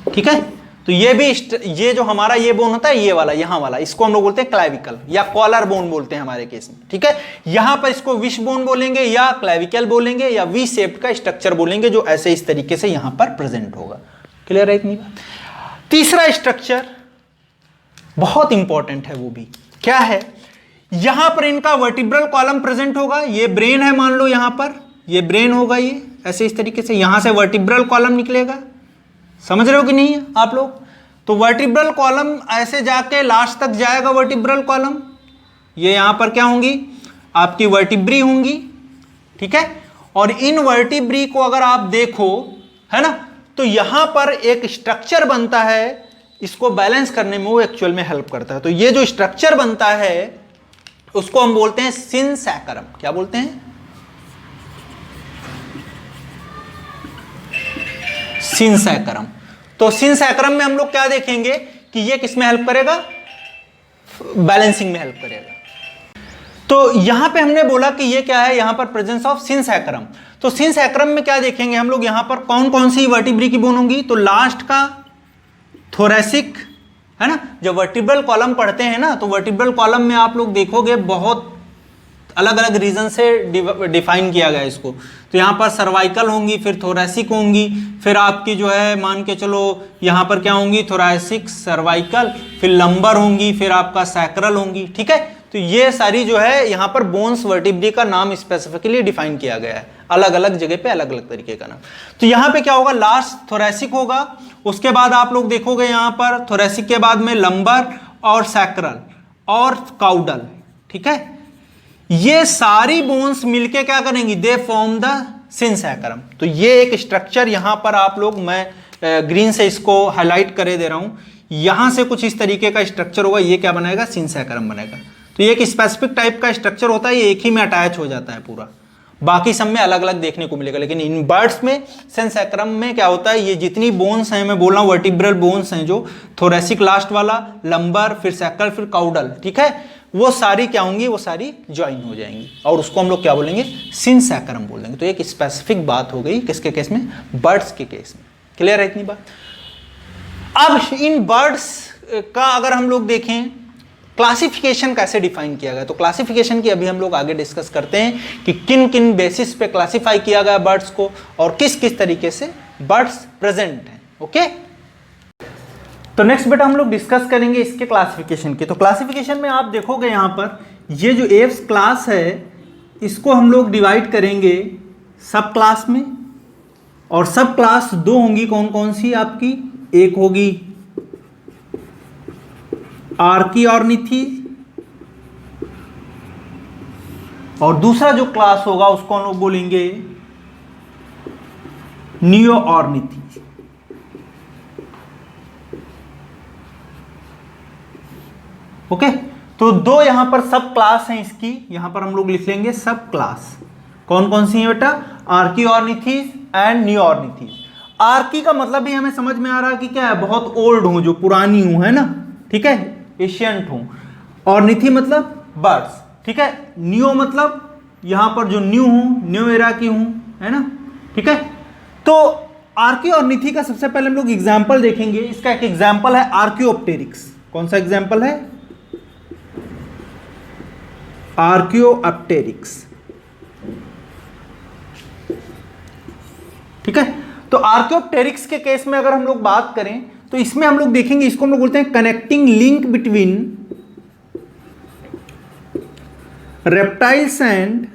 ठीक है। तो ये भी, ये जो हमारा ये बोन होता है ये वाला, यहां वाला, इसको हम लोग बोलते हैं क्लेविकल या कॉलर बोन बोलते हैं हमारे केस में, ठीक है। यहां पर इसको विश बोन बोलेंगे या क्लेविकल बोलेंगे या वी शेप्ड का स्ट्रक्चर बोलेंगे, जो ऐसे इस तरीके से यहां पर प्रेजेंट होगा। क्लियर है इतनी बात। तीसरा स्ट्रक्चर बहुत इंपॉर्टेंट है, वो भी क्या है, यहां पर इनका वर्टिब्रल कॉलम प्रेजेंट होगा। ये ब्रेन है, मान लो यहां पर ये ब्रेन होगा, ये ऐसे इस तरीके से यहां से वर्टिब्रल कॉलम निकलेगा। समझ रहे हो कि नहीं आप लोग। तो वर्टिब्रल कॉलम ऐसे जाके लास्ट तक जाएगा वर्टिब्रल कॉलम। ये यहां पर क्या होंगी, आपकी वर्टिब्री होंगी, ठीक है। और इन वर्टिब्री को अगर आप देखो, है ना, तो यहां पर एक स्ट्रक्चर बनता है, इसको बैलेंस करने में वो एक्चुअल में हेल्प करता है। तो ये जो स्ट्रक्चर बनता है उसको हम बोलते हैं सिनसैकरम। क्या बोलते हैं, सिनसैकरम। तो सिनसैकरम में हम लोग क्या देखेंगे कि ये किस में हेल्प करेगा, बैलेंसिंग में हेल्प करेगा। तो यहां पे हमने बोला कि ये क्या है, यहां पर प्रेजेंस ऑफ सिनसैकरम। तो सिनसैकरम में क्या देखेंगे हम लोग, यहां पर कौन कौन सी वर्टिब्री की बोन होंगी, तो लास्ट का थोरैसिक, है ना। जब वर्टिब्रल कॉलम पढ़ते हैं ना, तो वर्टिब्रल कॉलम में आप लोग देखोगे बहुत अलग अलग रीजन से डिफाइन किया गया इसको। तो यहाँ पर सर्वाइकल होंगी, फिर थोरैसिक होंगी, फिर आपकी जो है मान के चलो यहाँ पर क्या होंगी, थोरैसिक, सर्वाइकल, फिर लंबर होंगी, फिर आपका सैक्रल होंगी, ठीक है। तो ये सारी जो है यहाँ पर बोन्स वर्टिब्री का नाम स्पेसिफिकली डिफाइन किया गया है, अलग अलग जगह पे अलग अलग तरीके का नाम। तो यहाँ पे क्या होगा, लास्ट थोरैसिक होगा, उसके बाद आप लोग देखोगे यहाँ पर थोरैसिक के बाद में लंबर और सैक्रल और काउडल, ठीक है। ये सारी बोन्स मिलके क्या करेंगी, दे फॉर्म द सिनसैकरम। तो ये एक स्ट्रक्चर यहां पर आप लोग, मैं ग्रीन से इसको हाईलाइट करे दे रहा हूं, यहां से कुछ इस तरीके का स्ट्रक्चर होगा, ये क्या बनाएगा, सिनसैकरम बनेगा। तो ये एक स्पेसिफिक टाइप का स्ट्रक्चर होता है, ये एक ही में अटैच हो जाता है पूरा, बाकी सब में अलग अलग देखने को मिलेगा। लेकिन इन बर्ड्स में सिनसैकरम में क्या होता है, ये जितनी बोन्स हैं, मैं बोल रहा हूँ वर्टिब्रल बोन्स हैं, जो थोरैसिक लास्ट वाला, लंबर, फिर सैक्रल, फिर काउडल, ठीक है, वो सारी क्या होंगी, वो सारी ज्वाइन हो जाएंगी और उसको हम लोग क्या बोलेंगे, सिनसैकरम बोल देंगे। तो एक स्पेसिफिक बात हो गई किसके केस में, बर्ड्स के केस में। क्लियर है इतनी बात। अब इन बर्ड्स का अगर हम लोग देखें क्लासिफिकेशन कैसे डिफाइन किया गया, तो क्लासिफिकेशन की अभी हम लोग आगे डिस्कस करते हैं कि किन किन बेसिस पे क्लासिफाई किया गया बर्ड्स को और किस किस तरीके से बर्ड्स प्रेजेंट हैं। ओके, तो नेक्स्ट बेटा हम लोग डिस्कस करेंगे इसके क्लासिफिकेशन की। तो क्लासिफिकेशन में आप देखोगे यहाँ पर ये जो एव्स क्लास है इसको हम लोग डिवाइड करेंगे सब क्लास में, और सब क्लास दो होंगी, कौन कौन सी आपकी, एक होगी आर्की ऑर्निथी और दूसरा जो क्लास होगा उसको हम लोग बोलेंगे नियो ऑर्निथी। ओके, तो दो यहां पर सब क्लास हैं इसकी, यहां पर हम लोग लिख लेंगे सब क्लास। कौन कौन सी है बेटा? आर्कियोर्निथीज एंड नियोर्निथीज। आर्की का मतलब भी हमें समझ में आ रहा है कि क्या है, बहुत ओल्ड हूं, जो पुरानी हूं, है ना, ठीक है, एशियंट हूं। ऑर्निथी मतलब बर्ड्स, ठीक है। नियो मतलब यहां पर जो न्यू हूं, न्यू एरा की हूं, है ना, ठीक है। तो आर्कियोर्निथी का सबसे पहले हम लोग एग्जाम्पल देखेंगे। इसका एक एग्जाम्पल है आर्कियोप्टेरिक्स। कौन सा एग्जाम्पल है? आर्कियोप्टेरिक्स, ठीक है। तो आर्कियोप्टेरिक्स के केस में अगर हम लोग बात करें तो इसमें हम लोग देखेंगे, इसको हम लोग बोलते हैं connecting link between reptiles and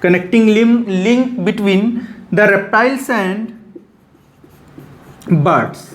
connecting link between the reptiles and birds,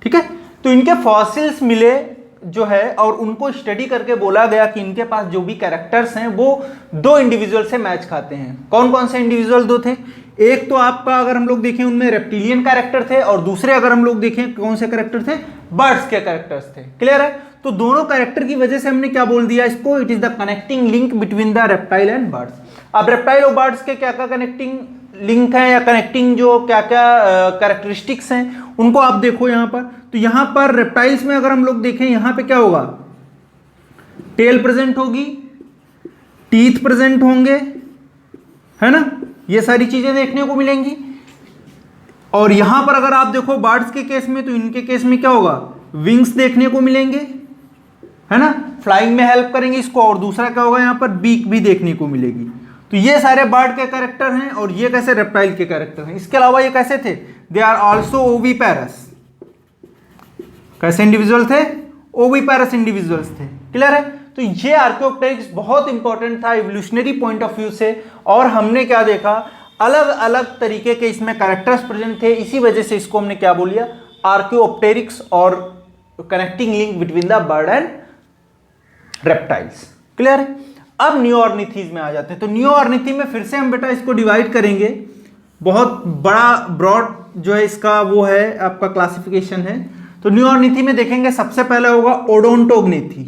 ठीक है। तो इनके फॉसिल्स मिले जो है और उनको स्टडी करके बोला गया कि इनके पास जो भी कैरेक्टर्स हैं वो दो इंडिविजुअल से मैच खाते हैं। कौन कौन से इंडिविजुअल दो थे? एक तो आपका अगर हम लोग देखें उनमें रेप्टिलियन कैरेक्टर थे, और दूसरे अगर हम लोग देखें कौन से कैरेक्टर थे? बर्ड्स के कैरेक्टर्स थे। क्लियर है? तो दोनों कैरेक्टर की वजह से हमने क्या बोल दिया इसको? It is the connecting link between the reptile and birds. अब रेप्टाइल और बर्ड्स के क्या क्या कनेक्टिंग लिंक है या कनेक्टिंग जो क्या क्या कैरेक्टरिस्टिक्स हैं उनको आप देखो यहां पर। तो यहां पर रेप्टाइल्स में अगर हम लोग देखें, यहां पे क्या होगा? टेल प्रेजेंट होगी, टीथ प्रेजेंट होंगे, है ना, ये सारी चीजें देखने को मिलेंगी। और यहां पर अगर आप देखो बर्ड्स के केस में, तो इनके केस में क्या होगा? विंग्स देखने को मिलेंगे, है ना, फ्लाइंग में हेल्प करेंगे इसको। और दूसरा क्या होगा? यहां पर बीक भी देखने को मिलेगी। तो ये सारे बर्ड के कैरेक्टर हैं, और ये कैसे? रेप्टाइल के कैरेक्टर हैं। इसके अलावा ये कैसे थे? They are also oviparous. कैसे इंडिविजुअल थे? ओविपेरस इंडिविजुअल्स थे। क्लियर है? तो ये आर्कियोप्टेरिक्स बहुत इंपॉर्टेंट था इवोल्यूशनरी पॉइंट ऑफ व्यू से। और हमने क्या देखा? अलग अलग तरीके के इसमें कैरेक्टर्स प्रेजेंट थे, इसी वजह से इसको हमने क्या बोल दिया? आर्कियोप्टेरिक्स और connecting link between the bird and reptiles. Clear है? अब नियोर्निथीज में आ जाते हैं। तो नियोर्निथी में फिर से हम बेटा इसको डिवाइड करेंगे। बहुत बड़ा ब्रॉड जो है इसका वो है आपका क्लासिफिकेशन है। तो नियोर्निथी में देखेंगे सबसे पहले होगा ओडोंटोग्नेथी।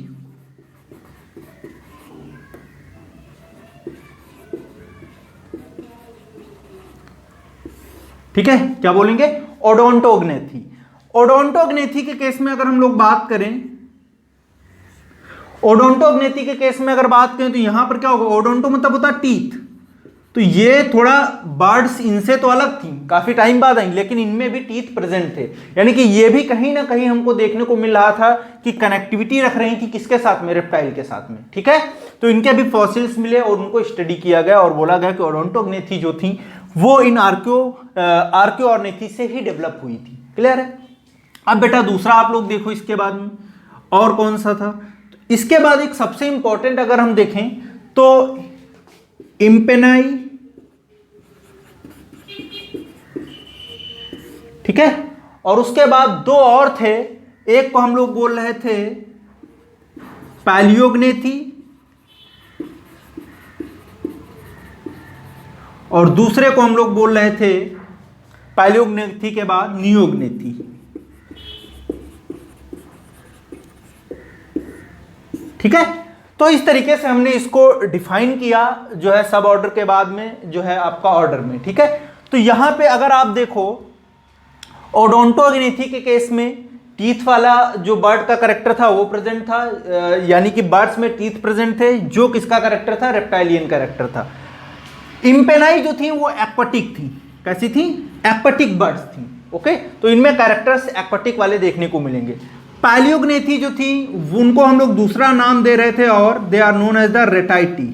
ठीक है, क्या बोलेंगे? ओडोंटोग्नेथी। ओडोंटोग्नेथी के केस में अगर हम लोग बात करें, ओडोंटोग्नेथी के केस में अगर बात करें तो यहां पर क्या होगा? ओडोंटो मतलब होता है टीथ। तो ये थोड़ा बर्ड्स इनसे तो अलग थी, काफी टाइम बाद आई, लेकिन इनमें भी टीथ प्रेजेंट थे। यानी कि ये भी कहीं ना कहीं हमको देखने को मिल रहा था कि कनेक्टिविटी रख रही थी किसके साथ में? रेप्टाइल के साथ में। ठीक है, तो इनके भी फॉसिल्स मिले और उनको स्टडी किया गया और बोला गया कि ओडोंटोग्नेथी जो थी वो इन आर्कियोर्निथी से ही डेवलप हुई थी। क्लियर है? अब बेटा दूसरा आप लोग देखो इसके बाद में और कौन सा था? इसके बाद एक सबसे इंपॉर्टेंट अगर हम देखें तो इम्पेनाई, ठीक है, और उसके बाद दो और थे। एक को हम लोग बोल रहे थे पैलियोग्नेथी और दूसरे को हम लोग बोल रहे थे पैलियोग्नेथी के बाद नियोग्नेथी। ठीक है, तो इस तरीके से हमने इसको डिफाइन किया जो है सब ऑर्डर के बाद में जो है आपका ऑर्डर में। ठीक है, तो यहां पे अगर आप देखो ओडोंटोग्नेथी के केस में टीथ वाला जो बर्ड का कैरेक्टर था वो प्रेजेंट था, यानी कि बर्ड्स में टीथ प्रेजेंट थे, जो किसका कैरेक्टर था? रेप्टाइलियन कैरेक्टर था। इम्पेनाई जो थी वो एक्वाटिक थी। कैसी थी? एक्वाटिक बर्ड्स थी। ओके, तो इनमें कैरेक्टर्स एक्वाटिक वाले देखने को मिलेंगे। पैलियोग्नेथी जो थी उनको हम लोग दूसरा नाम दे रहे थे और they are known as the ratitae.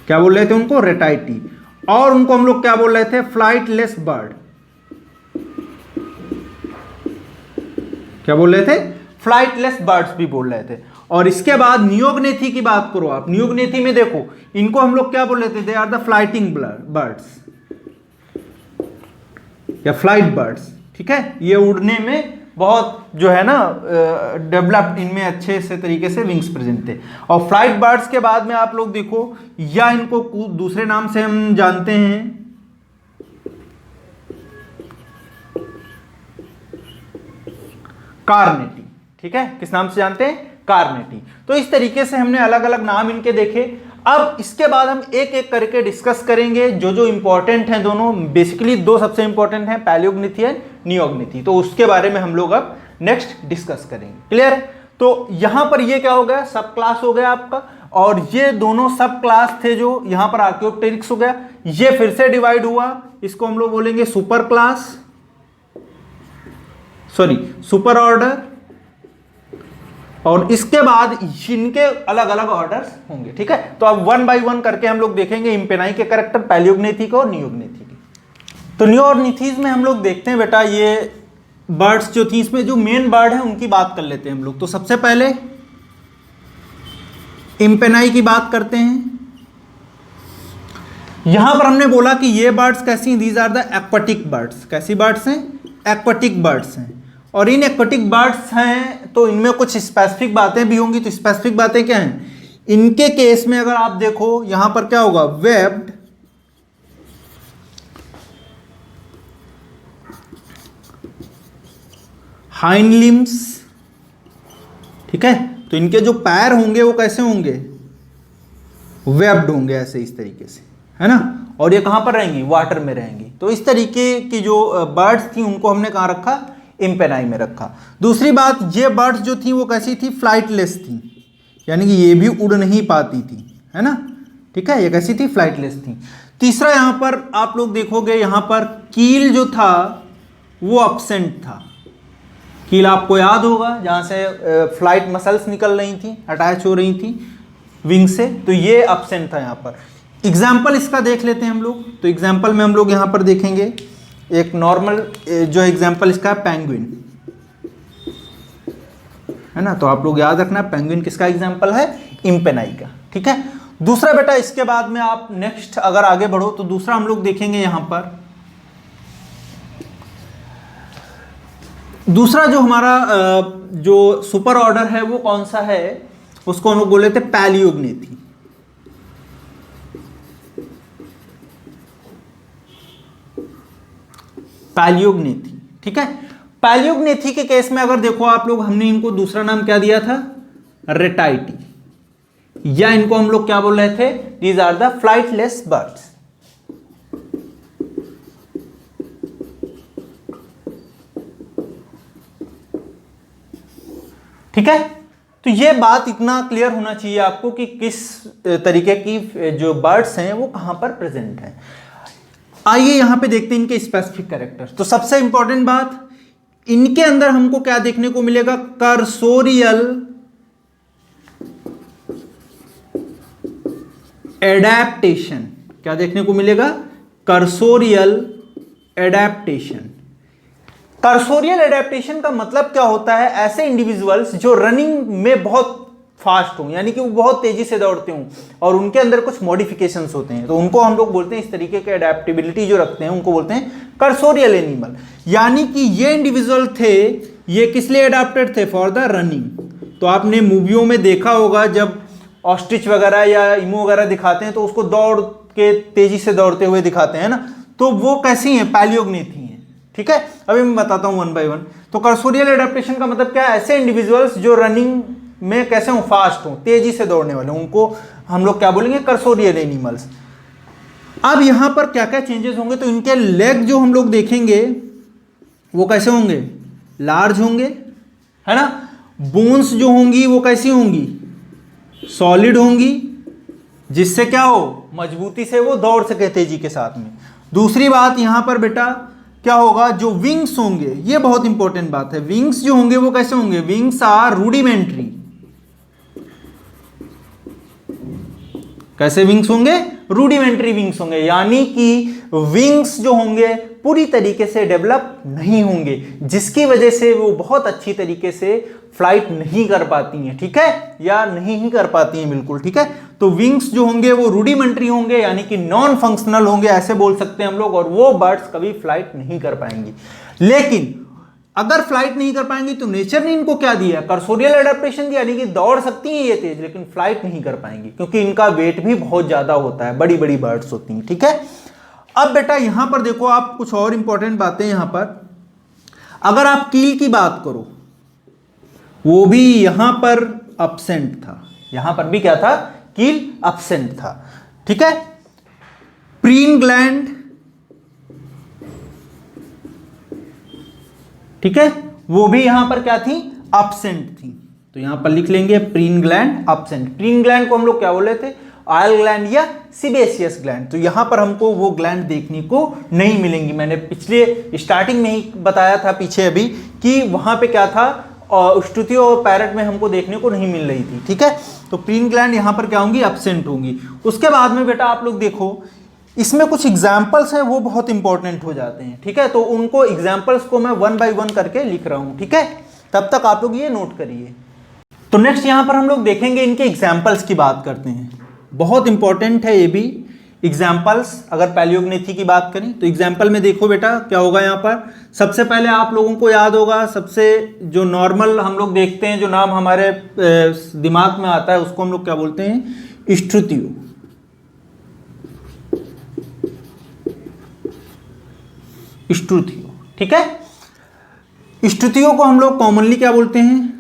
क्या बोल रहे थे उनको? रेटाइटी। और उनको हम लोग क्या बोल रहे थे? Flightless bird. क्या बोल रहे थे? फ्लाइटलेस बर्ड्स भी बोल रहे थे। और इसके बाद नियोग्नेथी की बात करो आप। नियोग्नेथी में देखो इनको हम लोग क्या बोल रहे थे? They are the flighting birds या फ्लाइट बर्ड्स। ठीक है, ये उड़ने में बहुत जो है ना डेवलप्ड, इनमें अच्छे से तरीके से विंग्स प्रेजेंट थे। और फ्लाइट बर्ड्स के बाद में आप लोग देखो, या इनको दूसरे नाम से हम जानते हैं कार्नेटी। ठीक है, किस नाम से जानते हैं, कार्नेटी। तो इस तरीके से हमने अलग अलग नाम इनके देखे। अब इसके बाद हम एक एक करके डिस्कस करेंगे जो जो इंपॉर्टेंट हैं दोनों। बेसिकली दो सबसे इंपॉर्टेंट हैं, पैलियोग्निथी एंड नियोग्निथी, तो उसके बारे में हम लोग अब नेक्स्ट डिस्कस करेंगे। क्लियर है? तो यहां पर ये क्या हो गया, सब क्लास हो गया आपका, और ये दोनों सब क्लास थे जो यहां पर आर्कियोप्टेरिक्स हो गया, ये फिर से डिवाइड हुआ, इसको हम लोग बोलेंगे super class, sorry super order, और इसके बाद इनके अलग अलग ऑर्डर्स होंगे। ठीक है, तो अब वन बाय वन करके हम लोग देखेंगे इम्पेनाई के कैरेक्टर, पैलियोग्नेथी को और नियोग्नेथी के। तो नियोग्नेथीज में हम लोग देखते हैं बेटा, ये बर्ड्स जो थी, इसमें जो मेन बर्ड है उनकी बात कर लेते हैं हम लोग। तो सबसे पहले इम्पेनाई की बात करते हैं। यहां पर हमने बोला कि ये बर्ड्स कैसी, these are the aquatic birds. कैसी बर्ड्स हैं, एक्वाटिक बर्ड्स हैं। और इन एक्वाटिक बर्ड्स हैं तो इनमें कुछ स्पेसिफिक बातें भी होंगी। तो स्पेसिफिक बातें क्या हैं, इनके केस में अगर आप देखो यहां पर क्या होगा, वेब्ड, हाइंड लिम्स, ठीक है, तो इनके जो पैर होंगे वो कैसे होंगे, वेब्ड होंगे ऐसे, इस तरीके से, है ना। और ये कहां पर रहेंगी, वाटर में रहेंगी। तो इस तरीके की जो बर्ड्स थी उनको हमने कहां रखा, इम्पेनाई में रखा। दूसरी बात, ये बर्ड्स जो थी वो कैसी थी, फ्लाइटलेस थी, यानी कि ये भी उड़ नहीं पाती थी, है ना। ठीक है, ये कैसी थी, फ्लाइटलेस थी। तीसरा, यहां पर आप लोग देखोगे यहां पर कील जो था वो अब्सेंट था। कील आपको याद होगा, जहां से फ्लाइट मसल्स निकल रही थी, अटैच हो रही थी विंग से, तो ये अब्सेंट था यहां पर। एग्जाम्पल इसका देख लेते हैं हम लोग। तो एग्जाम्पल में हम लोग यहां पर देखेंगे एक नॉर्मल जो एग्जाम्पल इसका है, पेंगुइन, है ना। तो आप लोग याद रखना, पेंगुइन किसका एग्जाम्पल है, इम्पेनाई का। ठीक है, दूसरा बेटा, इसके बाद में आप नेक्स्ट अगर आगे बढ़ो तो दूसरा हम लोग देखेंगे यहां पर, दूसरा जो हमारा जो सुपर ऑर्डर है वो कौन सा है, उसको हम लोग बोले थे पैलियोग्नेथी। पैलियोग्नेथी, ठीक है। पैलियोग्नेथी के केस में अगर देखो आप लोग, हमने इनको दूसरा नाम क्या दिया था, रेटाइटी, या इनको हम लोग क्या बोल रहे थे, these are the flightless birds. ठीक है, तो ये बात इतना क्लियर होना चाहिए आपको कि किस तरीके की जो बर्ड्स हैं वो कहां पर प्रेजेंट हैं। आइए यहां पे देखते हैं इनके स्पेसिफिक कैरेक्टर्स। तो सबसे इंपॉर्टेंट बात, इनके अंदर हमको क्या देखने को मिलेगा, कर्सोरियल एडेप्टेशन। क्या देखने को मिलेगा, कर्सोरियल एडेप्टेशन। कर्सोरियल एडेप्टेशन का मतलब क्या होता है, ऐसे इंडिविजुअल्स जो रनिंग में बहुत फास्ट हों, यानी कि वो बहुत तेजी से दौड़ते हों और उनके अंदर कुछ मॉडिफिकेशंस होते हैं, तो उनको हम लोग बोलते हैं, इस तरीके के एडेप्टेबिलिटी जो रखते हैं उनको बोलते हैं कर्सोरियल एनिमल। यानी कि ये इंडिविजुअल थे, ये किस लिए एडाप्टेड थे, फॉर द रनिंग। तो आपने मूवियों में देखा होगा, जब ऑस्ट्रिच वगैरह या इमू वगैरह दिखाते हैं तो उसको दौड़ के तेजी से दौड़ते हुए दिखाते हैं ना, तो वो कैसी हैं, पैलियोग्नेथी हैं। ठीक है, अभी मैं बताता हूं वन बाय वन। तो कर्सोरियल एडेप्टेशन का मतलब क्या है, ऐसे इंडिविजुअल्स जो रनिंग में कैसे हो, फास्ट हो, तेजी से दौड़ने वाले, उनको हम लोग क्या बोलेंगे, कर्सोरियल एनिमल्स। अब यहां पर क्या क्या चेंजेस होंगे, तो इनके लेग जो हम लोग देखेंगे वो कैसे होंगे, लार्ज होंगे, है ना। बोन्स जो होंगी वो कैसी होंगी, सॉलिड होंगी, जिससे क्या हो, मजबूती से वो दौड़ सके तेजी के साथ में। दूसरी बात यहां पर बेटा क्या होगा, जो विंग्स होंगे, ये बहुत इंपॉर्टेंट बात है, विंग्स जो होंगे वो कैसे होंगे, विंग्स आर रूडिमेंट्री। कैसे विंग्स होंगे, रूडिमेंट्री विंग्स होंगे, यानी कि विंग्स जो होंगे पूरी तरीके से डेवलप नहीं होंगे, जिसकी वजह से वो बहुत अच्छी तरीके से फ्लाइट नहीं कर पाती हैं। ठीक है, या नहीं ही कर पाती हैं बिल्कुल। ठीक है, तो विंग्स जो होंगे वो रूडिमेंट्री होंगे, यानी कि नॉन फंक्शनल होंगे, ऐसे बोल सकते हैं हम लोग, और वो बर्ड्स कभी फ्लाइट नहीं कर पाएंगी। लेकिन अगर फ्लाइट नहीं कर पाएंगी तो नेचर ने इनको क्या दिया, कर्सोरियल एडेप्टेशन दिया, यानी कि दौड़ सकती हैं ये तेज, लेकिन फ्लाइट नहीं कर पाएंगी क्योंकि इनका वेट भी बहुत ज्यादा होता है, बड़ी बड़ी बर्ड्स होती हैं। ठीक है, अब बेटा यहां पर देखो आप, कुछ और इंपॉर्टेंट बातें यहां पर, अगर आप कील की बात करो वो भी यहां पर अब्सेंट था, यहां पर भी क्या था, कील अब्सेंट था। ठीक है, प्रीन ग्लैंड, ठीक है, वो भी यहां पर क्या थी, अब्सेंट थी। तो यहां पर लिख लेंगे preen gland absent. Preen gland को हम लोग क्या बोले थे, ऑयल ग्लैंड या सीबेशियस ग्लैंड। तो यहां पर हमको वो ग्लैंड देखने को नहीं मिलेंगी। मैंने पिछले स्टार्टिंग में ही बताया था पीछे अभी कि वहां पे क्या था, श्रुति और पैरेट में हमको देखने को नहीं मिल रही थी। ठीक है, तो प्रीन ग्लैंड यहां पर क्या होंगी, अब्सेंट होंगी। उसके बाद में बेटा आप लोग देखो, इसमें कुछ एग्जाम्पल्स हैं वो बहुत इंपॉर्टेंट हो जाते हैं। ठीक है, तो उनको एग्जाम्पल्स को मैं 1 बाय 1 करके लिख रहा हूं। ठीक है, तब तक आप लोग ये नोट करिए। तो नेक्स्ट यहां पर हम लोग देखेंगे, इनके एग्जाम्पल्स की बात करते हैं। बहुत इंपॉर्टेंट है ये भी एग्जाम्पल्स। अगर पैलियोग्नेथी की बात करें तो एग्जाम्पल में देखो बेटा क्या होगा। यहाँ पर सबसे पहले आप लोगों को याद होगा, सबसे जो नॉर्मल हम लोग देखते हैं, जो नाम हमारे दिमाग में आता है उसको हम लोग क्या बोलते हैं, स्ट्रुतियो। स्ट्रुतियो, ठीक है, स्ट्रुतियो को हम लोग कॉमनली क्या बोलते हैं,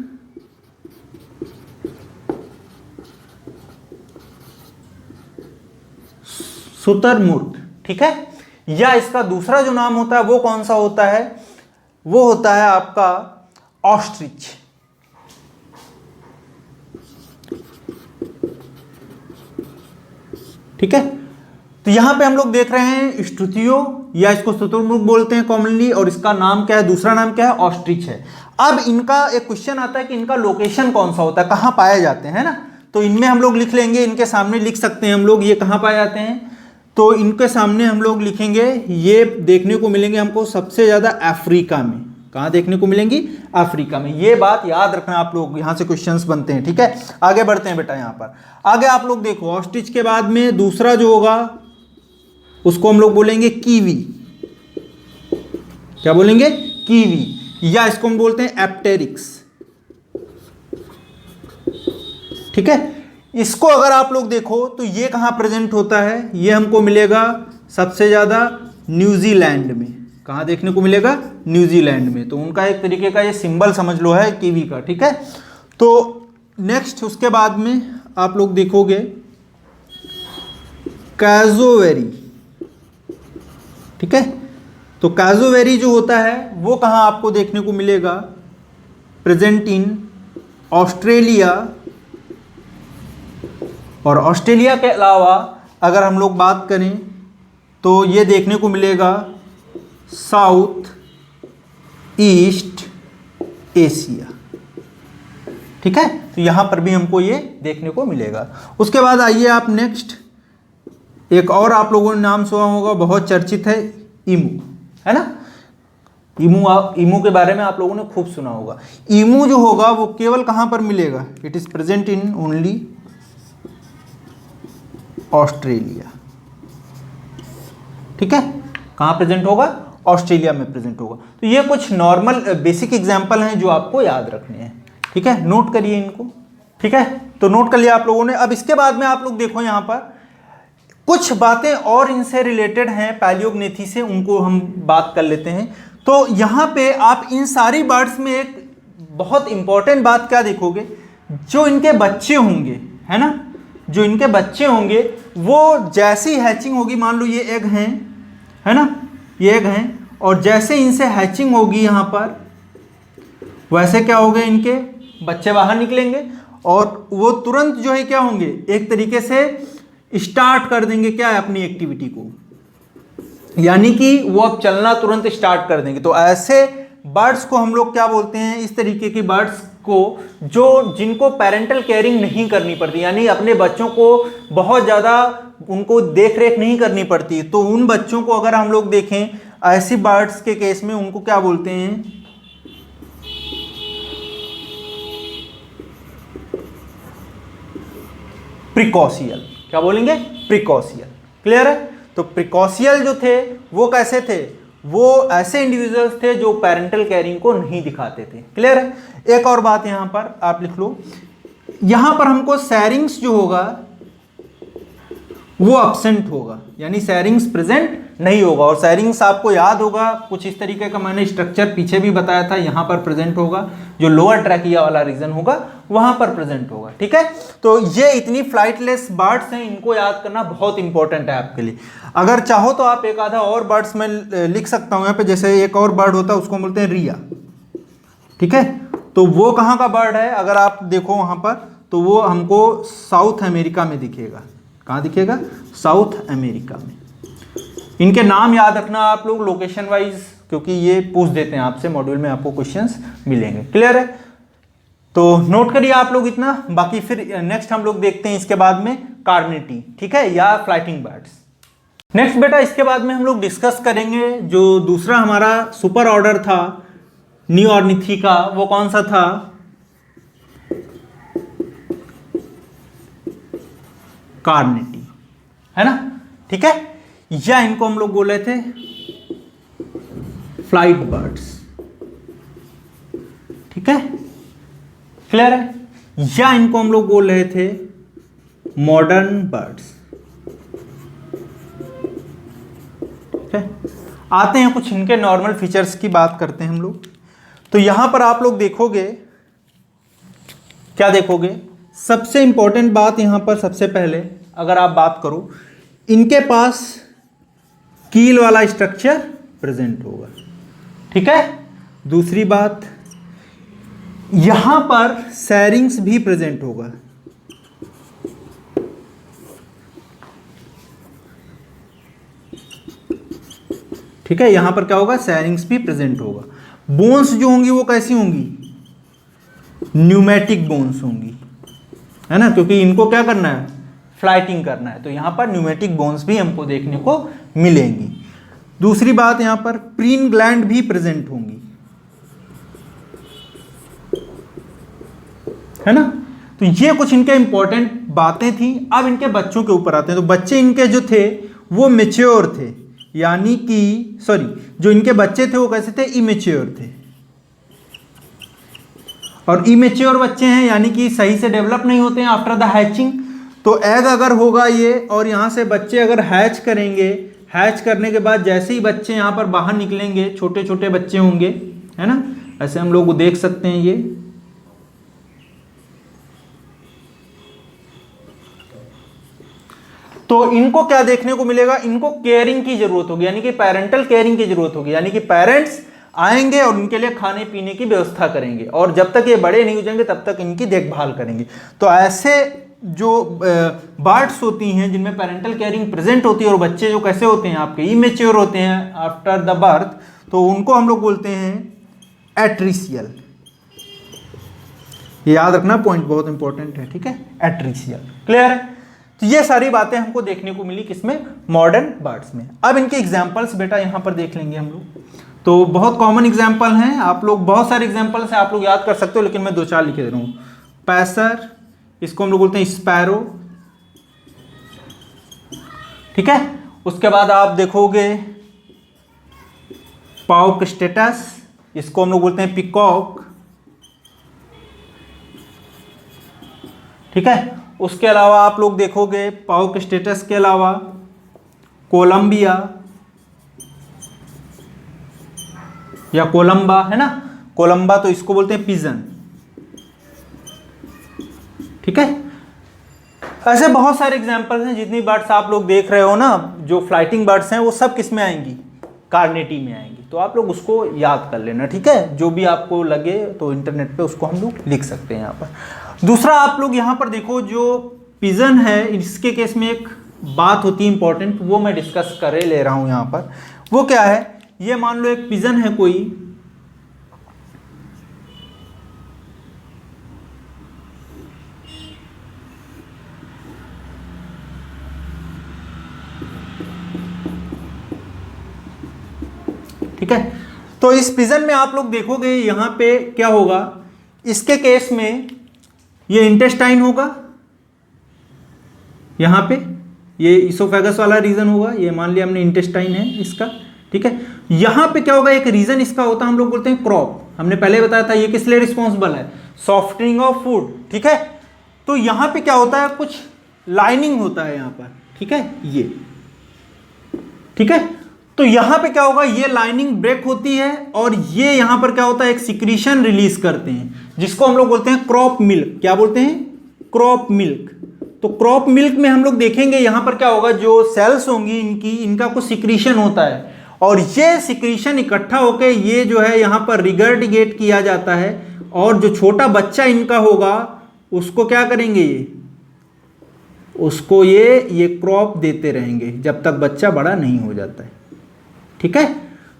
शुतुरमुर्ग। ठीक है, या इसका दूसरा जो नाम होता है वो कौन सा होता है, वो होता है आपका ऑस्ट्रिच। ठीक है, तो यहां पे हम लोग देख रहे हैं स्ट्रुतियो, या इसको शुतुरमुर्ग बोलते हैं कॉमनली, और इसका नाम क्या है, दूसरा नाम क्या है, ऑस्ट्रिच है। अब इनका एक क्वेश्चन आता है कि इनका लोकेशन कौन सा होता है, कहां पाए जाते हैं ना। तो इनमें हम लोग लिख लेंगे, इनके सामने लिख सकते हैं हम लोग, ये कहां पाए जाते हैं। तो इनके सामने हम लोग लिखेंगे, ये देखने को मिलेंगे हमको सबसे ज्यादा अफ्रीका में। कहां देखने को मिलेंगी, अफ्रीका में। ये बात याद रखना आप लोग, यहां से क्वेश्चंस बनते हैं। ठीक है, आगे बढ़ते हैं बेटा। यहां पर आगे आप लोग देखो, ऑस्ट्रिच के बाद में दूसरा जो होगा उसको हम लोग बोलेंगे कीवी। क्या बोलेंगे, कीवी, या इसको हम बोलते हैं एप्टेरिक्स। ठीक है, इसको अगर आप लोग देखो तो ये कहां प्रेजेंट होता है, ये हमको मिलेगा सबसे ज्यादा न्यूजीलैंड में। कहां देखने को मिलेगा, न्यूजीलैंड में। तो उनका एक तरीके का ये सिंबल समझ लो है कीवी का। ठीक है, तो नेक्स्ट उसके बाद में आप लोग देखोगे कैज़ोवेरी। ठीक है, तो कैज़ोवेरी जो होता है वो कहां आपको देखने को मिलेगा, प्रेजेंट इन ऑस्ट्रेलिया। और ऑस्ट्रेलिया के अलावा अगर हम लोग बात करें तो ये देखने को मिलेगा साउथ ईस्ट एशिया। ठीक है, तो यहां पर भी हमको ये देखने को मिलेगा। उसके बाद आइए आप नेक्स्ट, एक और आप लोगों ने नाम सुना होगा, बहुत चर्चित है, ईमू, है ना। ईमू के बारे में आप लोगों ने खूब सुना होगा। ईमू जो होगा वो केवल कहां पर मिलेगा, it is present in only Australia. ठीक है, कहां प्रेजेंट होगा, ऑस्ट्रेलिया में प्रेजेंट होगा। तो ये कुछ नॉर्मल बेसिक एग्जांपल हैं जो आपको याद रखने हैं। ठीक है, नोट करिए इनको। ठीक है, तो नोट कर लिया आप लोगों ने। अब इसके बाद में आप लोग देखो, यहां पर कुछ बातें और इनसे रिलेटेड हैं पैलियोग्नेथी से, उनको हम बात कर लेते हैं। तो यहां पे आप इन सारी बर्ड्स में एक बहुत इंपॉर्टेंट बात क्या देखोगे, जो इनके बच्चे होंगे, है ना, जो इनके बच्चे होंगे वो जैसी हैचिंग होगी, मान लो ये एग हैं, है ना, ये एग हैं, और जैसे इनसे हैचिंग होगी यहाँ पर, वैसे क्या होंगे, इनके बच्चे बाहर निकलेंगे और वो तुरंत जो है क्या होंगे, एक तरीके से स्टार्ट कर देंगे क्या है, अपनी एक्टिविटी को, यानी कि वो अब चलना तुरंत स्टार्ट कर देंगे। तो ऐसे बर्ड्स को हम लोग क्या बोलते हैं, इस तरीके की बर्ड्स को जो जिनको पेरेंटल केयरिंग नहीं करनी पड़ती, यानी अपने बच्चों को बहुत ज़्यादा उनको देख रेख नहीं करनी पड़ती। तो उन बच्चों को अगर हम लोग देखें, ऐसी बर्ड्स के केस में उनको क्या बोलते हैं, प्रिकॉशियल। क्या बोलेंगे, प्रिकॉशियल। क्लियर है। तो प्रिकॉशियल जो थे वो कैसे थे, वो ऐसे इंडिविजुअल्स थे जो पेरेंटल केयरिंग को नहीं दिखाते थे। क्लियर है। एक और बात यहां पर आप लिख लो, यहां पर हमको सैरिंग्स जो होगा वो एब्सेंट होगा, यानी सैरिंग्स प्रेजेंट नहीं होगा। और सेरिंग्स आपको याद होगा कुछ इस तरीके का मैंने स्ट्रक्चर पीछे भी बताया था, यहाँ पर प्रेजेंट होगा, जो लोअर ट्रैकिया वाला रीजन होगा वहां पर प्रेजेंट होगा। ठीक है, तो ये इतनी फ्लाइटलेस बर्ड्स हैं, इनको याद करना बहुत इंपॉर्टेंट है आपके लिए। अगर चाहो तो आप एक आधा और बर्ड्स में लिख सकता हूँ यहाँ पे, जैसे एक और बर्ड होता है उसको बोलते हैं रिया। ठीक है, तो वो कहाँ का बर्ड है, अगर आप देखो वहां पर तो वो हमको साउथ अमेरिका में दिखेगा। कहाँ दिखेगा? साउथ अमेरिका में। इनके नाम याद रखना आप लोग लोकेशन वाइज, क्योंकि ये पूछ देते हैं आपसे, मॉड्यूल में आपको क्वेश्चंस मिलेंगे। क्लियर है? तो नोट करिए आप लोग इतना, बाकी फिर नेक्स्ट हम लोग देखते हैं इसके बाद में कार्निटी, ठीक है, या फ्लाइटिंग बर्ड्स। नेक्स्ट बेटा इसके बाद में हम लोग डिस्कस करेंगे जो दूसरा हमारा सुपर ऑर्डर था नियोर्निथिका, वो कौन सा था? कार्निटी, है ना? ठीक है, या इनको हम लोग बोले थे फ्लाइट बर्ड्स। ठीक है, क्लियर है? या इनको हम लोग बोल रहे थे मॉडर्न बर्ड्स। ठीक है, आते हैं कुछ इनके नॉर्मल फीचर्स की बात करते हैं हम लोग। तो यहां पर आप लोग देखोगे, क्या देखोगे? सबसे इंपॉर्टेंट बात यहां पर सबसे पहले अगर आप बात करो, इनके पास कील वाला स्ट्रक्चर प्रेजेंट होगा। ठीक है, दूसरी बात यहां पर सैरिंग्स भी प्रेजेंट होगा। ठीक है, यहां पर क्या होगा? सैरिंग्स भी प्रेजेंट होगा। बोन्स जो होंगी वो कैसी होंगी? न्यूमेटिक बोन्स होंगी, है ना, क्योंकि इनको क्या करना है? फ्लाइटिंग करना है, तो यहां पर न्यूमेटिक बोन्स भी हमको देखने को मिलेंगी। दूसरी बात, यहां पर प्रीन ग्लैंड भी प्रेजेंट होंगी, है ना। तो ये कुछ इनके इंपॉर्टेंट बातें थी। अब इनके बच्चों के ऊपर आते हैं। तो बच्चे इनके जो थे वो मेच्योर थे, यानी कि जो इनके बच्चे थे वो कैसे थे? इमेच्योर थे। और इमेच्योर बच्चे हैं यानी कि सही से डेवलप नहीं होते हैं आफ्टर द हैचिंग। तो एग अगर होगा ये, और यहाँ से बच्चे अगर हैच करेंगे, हैच करने के बाद जैसे ही बच्चे यहाँ पर बाहर निकलेंगे, छोटे छोटे बच्चे होंगे, है ना, ऐसे हम लोग देख सकते हैं ये। तो इनको क्या देखने को मिलेगा? इनको केयरिंग की जरूरत होगी, यानी कि पेरेंटल केयरिंग की जरूरत होगी, यानी कि पेरेंट्स आएंगे और उनके लिए खाने पीने की व्यवस्था करेंगे, और जब तक ये बड़े नहीं हो जाएंगे तब तक इनकी देखभाल करेंगे। तो ऐसे जो बर्ड्स होती हैं जिनमें पेरेंटल केयरिंग प्रेजेंट होती है, और बच्चे जो कैसे होते हैं आपके इमेच्योर होते हैं आफ्टर द बर्थ, तो उनको हम लोग बोलते हैं एट्रिशियल। ये याद रखना, पॉइंट बहुत इंपॉर्टेंट है। ठीक है, एट्रिशियल। क्लियर है? तो ये सारी बातें हमको देखने को मिली किसमें? मॉडर्न बर्ड्स में। अब इनके एग्जाम्पल्स बेटा यहां पर देख लेंगे हम लोग। तो बहुत कॉमन एग्जाम्पल हैं, आप लोग बहुत सारे एग्जाम्पल्स हैं, आप लोग याद कर सकते हो, लेकिन मैं 2-4 लिखे दे रहा हूँ। पैसर, इसको हम लोग बोलते हैं स्पैरो। ठीक है, उसके बाद आप देखोगे पाउक स्टेटस, इसको हम लोग बोलते हैं पिकॉक। ठीक है, उसके अलावा आप लोग देखोगे पाउक स्टेटस के अलावा कोलंबिया या कोलंबा, है ना, कोलंबा, तो इसको बोलते हैं पिजन। ठीक है, ऐसे बहुत सारे एग्जांपल्स हैं। जितनी बर्ड्स आप लोग देख रहे हो ना, जो फ्लाइटिंग बर्ड्स हैं, वो सब किस में आएंगी? कार्नेटी में आएंगी। तो आप लोग उसको याद कर लेना। ठीक है, जो भी आपको लगे तो इंटरनेट पे उसको हम लोग लिख सकते हैं यहाँ पर। दूसरा आप लोग यहाँ पर देखो, जो पिजन है, इसके केस में एक बात होती है इंपॉर्टेंट, वो मैं डिस्कस कर ले रहा हूँ यहाँ पर। वो क्या है? ये मान लो एक पिजन है कोई, ठीक है। तो इस पिजन में आप लोग देखोगे यहां पे क्या होगा? इसके केस में ये इंटेस्टाइन होगा, यहां पे ये इसोफेगस वाला रीजन होगा, ये मान लिया हमने इंटेस्टाइन है इसका। ठीक है, यहां पे क्या होगा? एक रीजन इसका होता है, हम लोग बोलते हैं क्रॉप। हमने पहले बताया था ये किस लिए रिस्पॉन्सिबल है? Softening of food. ठीक है, तो यहां पे क्या होता है? कुछ लाइनिंग होता है यहां पर। ठीक है, ये ठीक है। तो यहां पे क्या होगा, ये लाइनिंग ब्रेक होती है और ये यहां पर क्या होता है, एक सिक्रीशन रिलीज करते हैं जिसको हम लोग बोलते हैं क्रॉप मिल्क। क्या बोलते हैं, क्रॉप मिल्क। तो क्रॉप मिल्क में हम लोग देखेंगे यहां पर क्या होगा, जो सेल्स होंगी इनका कुछ सिक्रीशन होता है और ये सिक्रीशन इकट्ठा होकर ये जो है यहां पर रिगर्डिगेट किया जाता है और जो छोटा बच्चा इनका होगा उसको क्या करेंगे, उसको ये क्रॉप देते रहेंगे जब तक बच्चा बड़ा नहीं हो जाता है। ठीक है,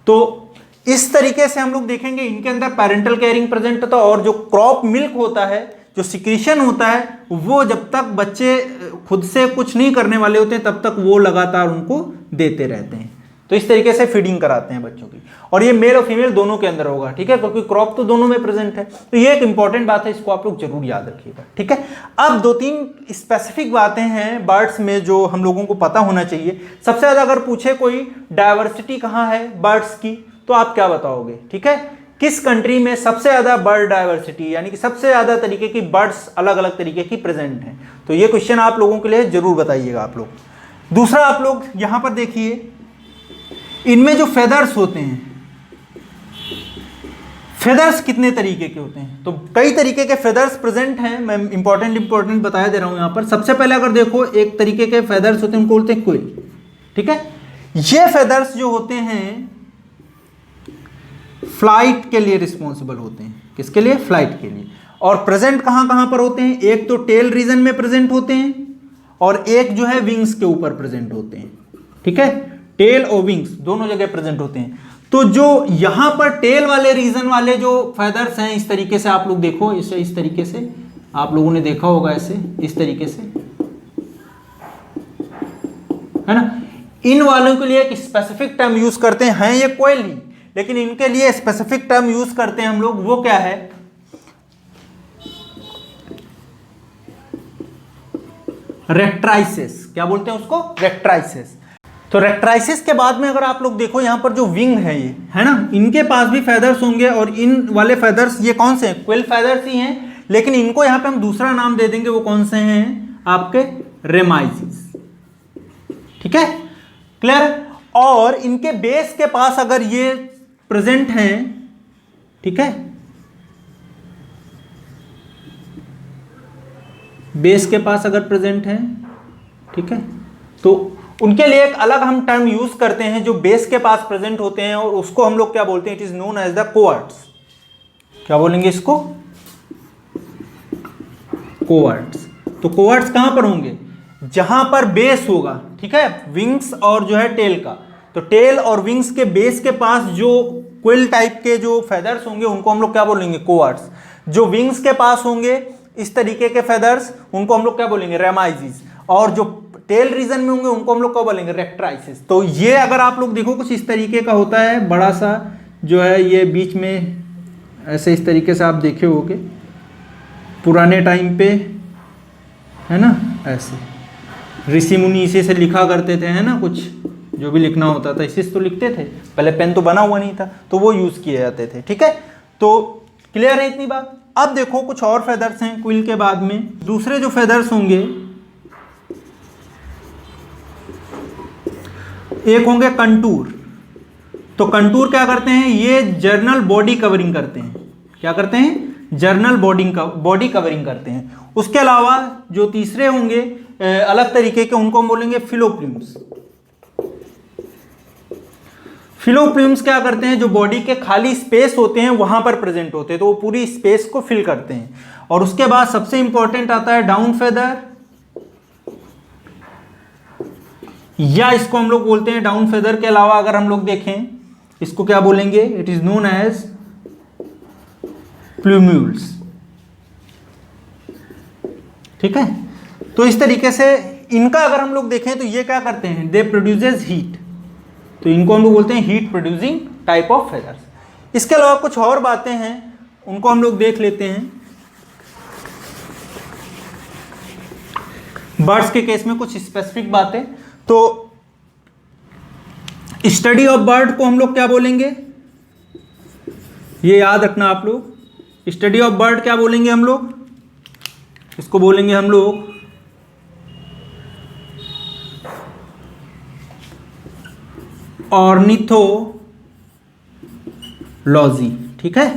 तो इस तरीके से हम लोग देखेंगे इनके अंदर पेरेंटल केयरिंग प्रेजेंट होता है और जो क्रॉप मिल्क होता है, जो सिक्रीशन होता है, वो जब तक बच्चे खुद से कुछ नहीं करने वाले होते हैं तब तक वो लगातार उनको देते रहते हैं। तो इस तरीके से फीडिंग कराते हैं बच्चों की और ये मेल और फीमेल दोनों के अंदर होगा। ठीक है, क्योंकि क्रॉप तो दोनों में प्रेजेंट है। तो ये एक इंपॉर्टेंट बात है, इसको आप लोग जरूर याद रखिएगा। ठीक है, अब 2-3 स्पेसिफिक बातें हैं बर्ड्स में जो हम लोगों को पता होना चाहिए। सबसे ज्यादा अगर पूछे कोई डायवर्सिटी कहाँ है बर्ड्स की, तो आप क्या बताओगे। ठीक है, किस कंट्री में सबसे ज्यादा बर्ड डायवर्सिटी, यानी कि सबसे ज्यादा तरीके की बर्ड्स अलग अलग तरीके की प्रेजेंट हैं। तो ये क्वेश्चन आप लोगों के लिए जरूर बताइएगा आप लोग। दूसरा, आप लोग यहां पर देखिए, इनमें जो फेदर्स होते हैं, फेदर्स कितने तरीके के होते हैं, तो कई तरीके के फेदर्स प्रेजेंट हैं। मैं इंपॉर्टेंट बताया दे रहा हूं यहां पर। सबसे पहले अगर देखो, एक तरीके के फेदर्स होते हैं उनको बोलते हैं क्विल। ठीक है, ये फेदर्स जो होते हैं फ्लाइट के लिए रिस्पॉन्सिबल होते हैं। किसके लिए, फ्लाइट के लिए। और प्रेजेंट कहां कहां पर होते हैं, एक तो टेल रीजन में प्रेजेंट होते हैं और एक जो है विंग्स के ऊपर प्रेजेंट होते हैं। ठीक है, टेल और विंग्स दोनों जगह प्रेजेंट होते हैं। तो जो यहां पर टेल वाले रीजन वाले जो फेदर्स हैं, इस तरीके से आप लोग देखो, इसे इस तरीके से आप लोगों ने देखा होगा, ऐसे इस तरीके से, है ना। इन वालों के लिए एक स्पेसिफिक टर्म यूज करते हैं, ये कोयल ही, लेकिन इनके लिए स्पेसिफिक टर्म यूज करते हैं हम लोग। वो क्या है, रेक्ट्राइसिस। क्या बोलते हैं उसको, रेक्ट्राइसिस। तो रेक्ट्राइसिस के बाद में अगर आप लोग देखो, यहां पर जो विंग है ये, है ना, इनके पास भी फेदर्स होंगे और इन वाले फेदर्स ये कौन से हैं, क्विल फेदर्स ही हैं, लेकिन इनको यहां पे हम दूसरा नाम दे देंगे। वो कौन से हैं, आपके रेमाइसिस। ठीक है, क्लियर। और इनके बेस के पास अगर ये प्रेजेंट हैं, ठीक है, बेस के पास अगर प्रेजेंट हैं, ठीक है, तो उनके लिए एक अलग हम टर्म यूज करते हैं जो बेस के पास प्रेजेंट होते हैं और उसको हम लोग क्या बोलते हैं, it is known as the coverts. क्या बोलेंगे इसको, कोवर्ट्स। तो कोवर्ट्स कहां पर होंगे, जहां पर बेस होगा। ठीक है, विंग्स और जो है टेल का, तो टेल और विंग्स के बेस के पास जो क्विल टाइप के जो फेदर्स होंगे उनको हम लोग क्या बोलेंगे, कोवर्ट्स। जो विंग्स के पास होंगे इस तरीके के फेदर्स, उनको हम लोग क्या बोलेंगे, रेमाइसिस। और जो टेल रीजन में होंगे उनको हम लोग क्या बोलेंगे, रेक्ट्राइसिस। तो ये अगर आप लोग देखो कुछ इस तरीके का होता है, बड़ा सा जो है ये बीच में ऐसे इस तरीके से आप देखे होगे पुराने टाइम पे, है ना, ऐसे ऋषि मुनि इसी से लिखा करते थे, है ना, कुछ जो भी लिखना होता था इसी से तो लिखते थे, पहले पेन तो बना हुआ नहीं था, तो वो यूज किए जाते थे। ठीक है, तो क्लियर है इतनी बात। अब देखो कुछ और फेदर्स हैं क्विल के बाद में। दूसरे जो फेदर्स होंगे, एक होंगे कंटूर। तो कंटूर क्या करते हैं, ये जर्नल बॉडी कवरिंग करते हैं। क्या करते हैं, जर्नल बॉडी कवरिंग करते हैं। उसके अलावा जो तीसरे होंगे अलग तरीके के, उनको हम बोलेंगे फिलोप्ल्यूम्स। फिलोप्ल्यूम्स क्या करते हैं, जो बॉडी के खाली स्पेस होते हैं वहां पर प्रेजेंट होते हैं, तो वो पूरी स्पेस को फिल करते हैं। और उसके बाद सबसे इंपॉर्टेंट आता है डाउन फेदर, या इसको हम लोग बोलते हैं डाउन फेदर के अलावा अगर हम लोग देखें इसको क्या बोलेंगे, इट इज नोन एज प्लूम्यूल्स। ठीक है, तो इस तरीके से इनका अगर हम लोग देखें तो ये क्या करते हैं, दे प्रोड्यूसेस हीट। तो इनको हम लोग बोलते हैं heat producing type of feathers. इसके अलावा कुछ और बातें हैं, उनको हम लोग देख लेते हैं। बर्ड्स के केस में कुछ स्पेसिफिक बातें, तो स्टडी ऑफ बर्ड को हम लोग क्या बोलेंगे, ये याद रखना आप लोग। स्टडी ऑफ बर्ड क्या बोलेंगे हम लोग, इसको बोलेंगे हम लोग ऑर्निथोलॉजी, ठीक है।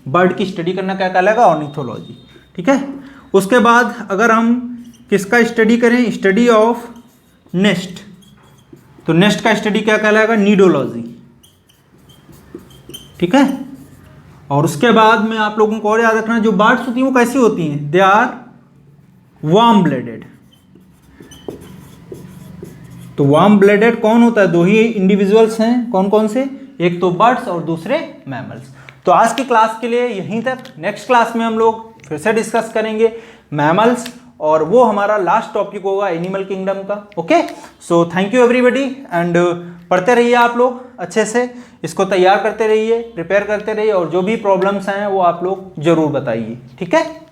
बर्ड की स्टडी करना क्या कहलाएगा? ऑर्निथोलॉजी, ठीक है। उसके बाद अगर हम किसका स्टडी करें? स्टडी ऑफ नेस्ट, तो नेस्ट का स्टडी क्या कहलाएगा? नीडोलॉजी, ठीक है। और उसके बाद में आप लोगों को और याद रखना, जो बर्ड्स होती हैं वो कैसी होती हैं? They are warm blooded. तो वार्म ब्लडेड कौन होता है? दो ही इंडिविजुअल्स हैं, कौन कौन से? एक तो बर्ड्स और दूसरे मैमल्स। तो आज की क्लास के लिए यहीं तक। नेक्स्ट क्लास में हम लोग फिर से डिस्कस करेंगे मैमल्स, और वो हमारा लास्ट टॉपिक होगा एनिमल किंगडम का। Okay, so thank you everybody, and पढ़ते रहिए आप लोग अच्छे से, इसको तैयार करते रहिए, प्रिपेयर करते रहिए, और जो भी प्रॉब्लम्स हैं वो आप लोग जरूर बताइए, ठीक है।